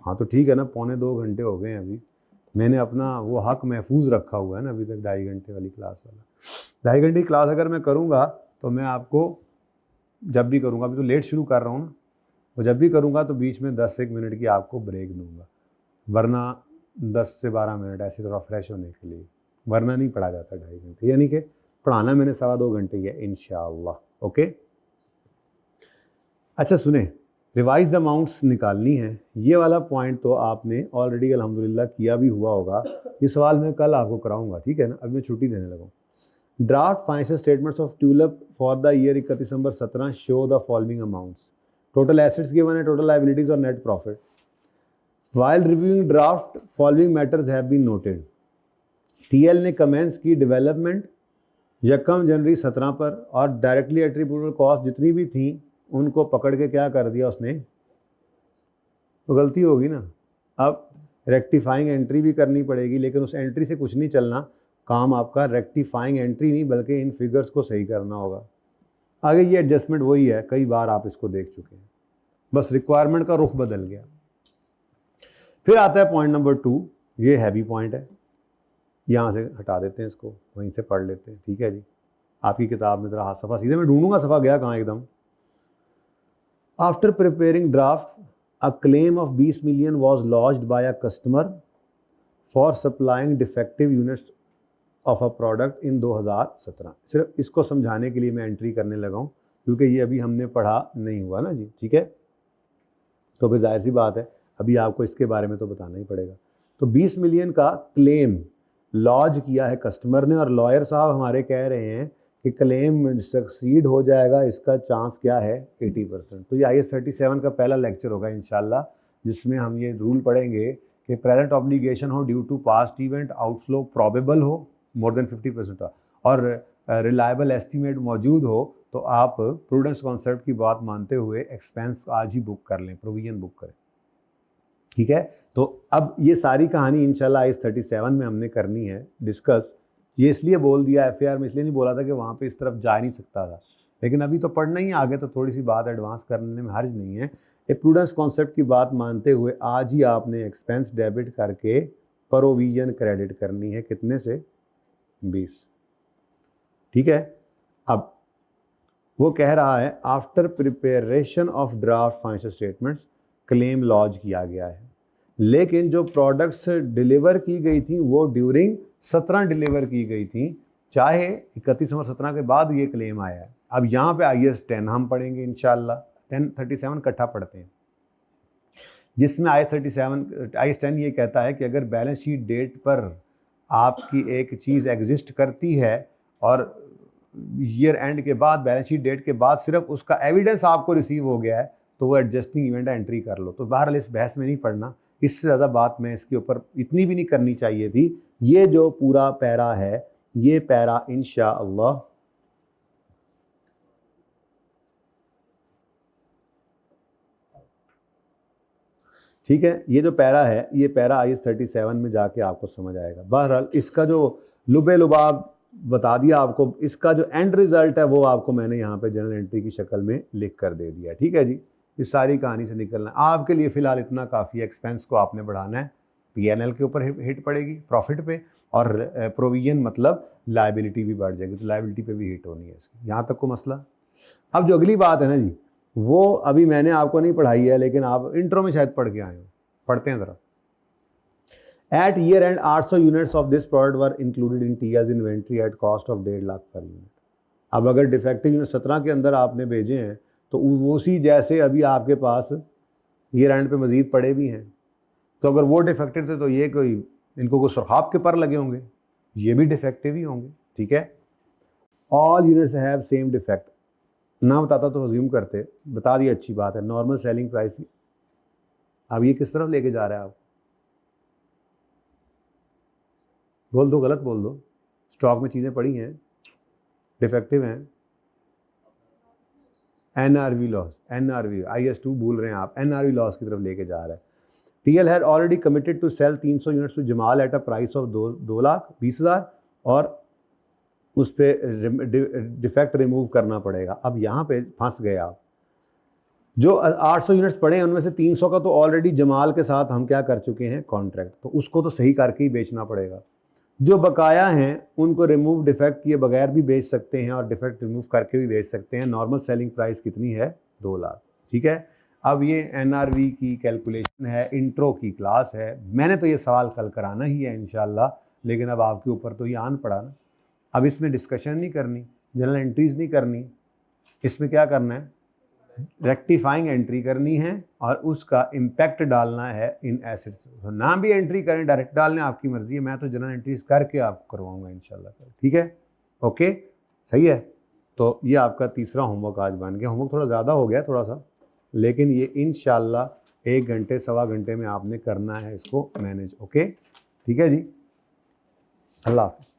हाँ तो ठीक है ना, 1.25 घंटे हो गए हैं अभी। मैंने अपना वो हक महफूज रखा हुआ है ना अभी तक, 2.5 घंटे वाली क्लास वाला। 2.5 घंटे की क्लास अगर मैं करूँगा तो मैं आपको जब भी करूँगा, अभी तो लेट शुरू कर रहा हूँ ना, तो जब भी करूँगा तो बीच में 10-1 मिनट की आपको ब्रेक दूंगा, वरना 10 से 12 मिनट ऐसे थोड़ा फ्रेश होने के लिए, वरना नहीं पढ़ा जाता 2.5 घंटे, यानी कि पढ़ाना मैंने 2.25 घंटे ही है इंशाअल्लाह। ओके। अच्छा सुने, रिवाइज अमाउंट्स निकालनी है। ये वाला पॉइंट तो आपने ऑलरेडी अल्हम्दुलिल्लाह किया भी हुआ होगा। ये सवाल मैं कल आपको कराऊंगा, ठीक है ना। अब मैं छुट्टी देने लगा। Draft financial statements of Tulip for the year 31 December 17 show the following amounts. Total assets given है, टोटल लायबिलिटीज और net profit. While reviewing draft following matters have been noted. TL ने कमेंस की डेवलपमेंट 1 जनवरी 17 पर, और directly attributable cost जितनी भी थी उनको पकड़ के क्या कर दिया उसने, तो गलती होगी ना। अब रेक्टिफाइंग एंट्री भी करनी पड़ेगी, लेकिन उस एंट्री से कुछ नहीं चलना। काम आपका रेक्टिफाइंग एंट्री नहीं बल्कि इन फिगर्स को सही करना होगा। आगे ये एडजस्टमेंट वही है, कई बार आप इसको देख चुके हैं, बस रिक्वायरमेंट का रुख बदल गया। फिर आता है पॉइंट नंबर 2। ये हैवी पॉइंट है, यहाँ से हटा देते हैं इसको, वहीं से पढ़ लेते हैं, ठीक है जी। आपकी किताब में ज़रा हाथ सफ़ा सीधे मैं ढूंढूंगा, सफ़ा गया कहाँ एकदम। After preparing draft, a claim of 20 million was lodged by a customer for supplying defective units of a product in 2017। सिर्फ इसको समझाने के लिए मैं एंट्री करने लगा हूँ, क्योंकि ये अभी हमने पढ़ा नहीं हुआ ना जी, ठीक है। तो फिर जाहिर सी बात है अभी आपको इसके बारे में तो बताना ही पड़ेगा। तो 20 मिलियन का क्लेम लॉज किया है कस्टमर ने, और लॉयर साहब हमारे कह रहे हैं कि क्लेम सक्सीड हो जाएगा, इसका चांस क्या है 80%। तो ये IAS 37 का पहला लेक्चर होगा इंशाल्लाह, जिसमें हम ये रूल पढ़ेंगे कि प्रेजेंट ऑब्लिगेशन हो due to past event, outflow probable हो मोर देन 50% और रिलायबल एस्टीमेट मौजूद हो, तो आप प्रूडेंस कॉन्सेप्ट की बात मानते हुए एक्सपेंस आज ही बुक कर लें, प्रोविजन बुक करें, ठीक है। तो अब ये सारी कहानी इंशाल्लाह IAS 37 में हमने करनी है डिस्कस। ये इसलिए बोल दिया FAR में, इसलिए नहीं बोला था कि वहाँ पे इस तरफ जा नहीं सकता था, लेकिन अभी तो पढ़ना ही आगे, तो थोड़ी सी बात एडवांस करने में हर्ज नहीं है। ये प्रूडेंस कॉन्सेप्ट की बात मानते हुए आज ही आपने एक्सपेंस डेबिट करके प्रोविजन क्रेडिट करनी है, कितने से 20, ठीक है। अब वो कह रहा है after preparation of draft financial statements claim lodge किया गया है, लेकिन जो प्रोडक्ट्स डिलीवर की गई थी वो ड्यूरिंग 17 डिलीवर की गई थी, चाहे 31 दिसंबर 17 के बाद ये क्लेम आया है। अब यहाँ पे IAS 10 हम पढ़ेंगे इंशाल्लाह, 37 इकट्ठा पढ़ते हैं, जिसमें IAS 10 ये कहता है कि अगर बैलेंस शीट डेट पर आपकी एक चीज़ एग्जिस्ट करती है और ईयर एंड के बाद, बैलेंस शीट डेट के बाद सिर्फ उसका एविडेंस आपको रिसीव हो गया है, तो वो एडजस्टिंग इवेंट एंट्री कर लो। तो बहरहाल इस बहस में नहीं पढ़ना, इससे ज़्यादा बात मैं इसके ऊपर इतनी भी नहीं करनी चाहिए थी। ये जो पूरा पैरा है, ये पैरा इंशाअल्लाह ठीक है, ये जो पैरा है, ये पैरा IAS 37 में जाके आपको समझ आएगा। बहरहाल इसका जो लुबे लुबाब बता दिया आपको, इसका जो एंड रिजल्ट है वो आपको मैंने यहाँ पे जनरल एंट्री की शक्ल में लिख कर दे दिया, ठीक है जी। इस सारी कहानी से निकलना आपके लिए फ़िलहाल इतना काफ़ी है। एक्सपेंस को आपने बढ़ाना है, P&L के ऊपर हिट पड़ेगी प्रॉफिट पे, और प्रोविजन मतलब लायबिलिटी भी बढ़ जाएगी, तो लायबिलिटी पे भी हिट होनी है इसकी। यहाँ तक को मसला। अब जो अगली बात है ना जी, वो अभी मैंने आपको नहीं पढ़ाई है, लेकिन आप इंट्रो में शायद पढ़ के आए हो, पढ़ते हैं ज़रा। At year end 800 units of this product were included in TIA's inventory at cost of 1.5 lakh per unit. अब अगर डिफेक्टिव यूनिट 17 के अंदर आपने भेजे हैं, तो उसी जैसे अभी आपके पास ईयर एंड पे मजीद पड़े भी हैं, तो अगर वो डिफेक्टिव थे तो ये कोई, इनको कोई सुरखाब के पर लगे होंगे, ये भी डिफेक्टिव ही होंगे, ठीक है। All units have same defect, ना बताता तो अज्यूम करते, बता दिया, अच्छी बात है। नॉर्मल सेलिंग प्राइस, अब ये किस तरफ लेके जा रहा है आप, बोल दो, गलत बोल दो। स्टॉक में चीज़ें पड़ी हैं, डिफेक्टिव हैं, NRV लॉस, NRV IAS 2 भूल रहे हैं आप, NRV लॉस की तरफ लेके जा रहा है। TL had already committed to sell 300 units to Jamal at a price of 2,20,000 और उस पर डिफेक्ट रिमूव करना पड़ेगा। अब यहाँ पे फंस गए आप। जो 800 यूनिट्स पड़े हैं उनमें से 300 का तो ऑलरेडी जमाल के साथ हम क्या कर चुके हैं, कॉन्ट्रैक्ट, तो उसको तो सही करके ही बेचना पड़ेगा। जो बकाया हैं उनको रिमूव डिफेक्ट किए बगैर भी बेच सकते हैं और डिफेक्ट रिमूव करके भी बेच सकते हैं। नॉर्मल सेलिंग प्राइस कितनी है, 2 लाख, ठीक है। अब ये NRV की कैलकुलेशन है, इंट्रो की क्लास है। मैंने तो ये सवाल कल कराना ही है इंशाल्लाह, लेकिन अब आपके ऊपर तो ये आन पड़ा ना। अब इसमें डिस्कशन नहीं करनी, जनरल एंट्रीज नहीं करनी, इसमें क्या करना है, रेक्टिफाइंग एंट्री करनी है और उसका इम्पैक्ट डालना है इन एसिड्स। तो ना भी एंट्री करें, डायरेक्ट डालने, आपकी मर्जी है, मैं तो जनरल एंट्रीज करके आपको करवाऊंगा इंशाल्लाह। ठीक है, ओके, सही है। तो ये आपका तीसरा होमवर्क आज बन गया। होमवर्क थोड़ा ज़्यादा हो गया थोड़ा सा, लेकिन ये इंशाल्लाह 1 घंटे सवा घंटे में आपने करना है इसको मैनेज। ओके, ठीक है जी, अल्लाह हाफ़िज़।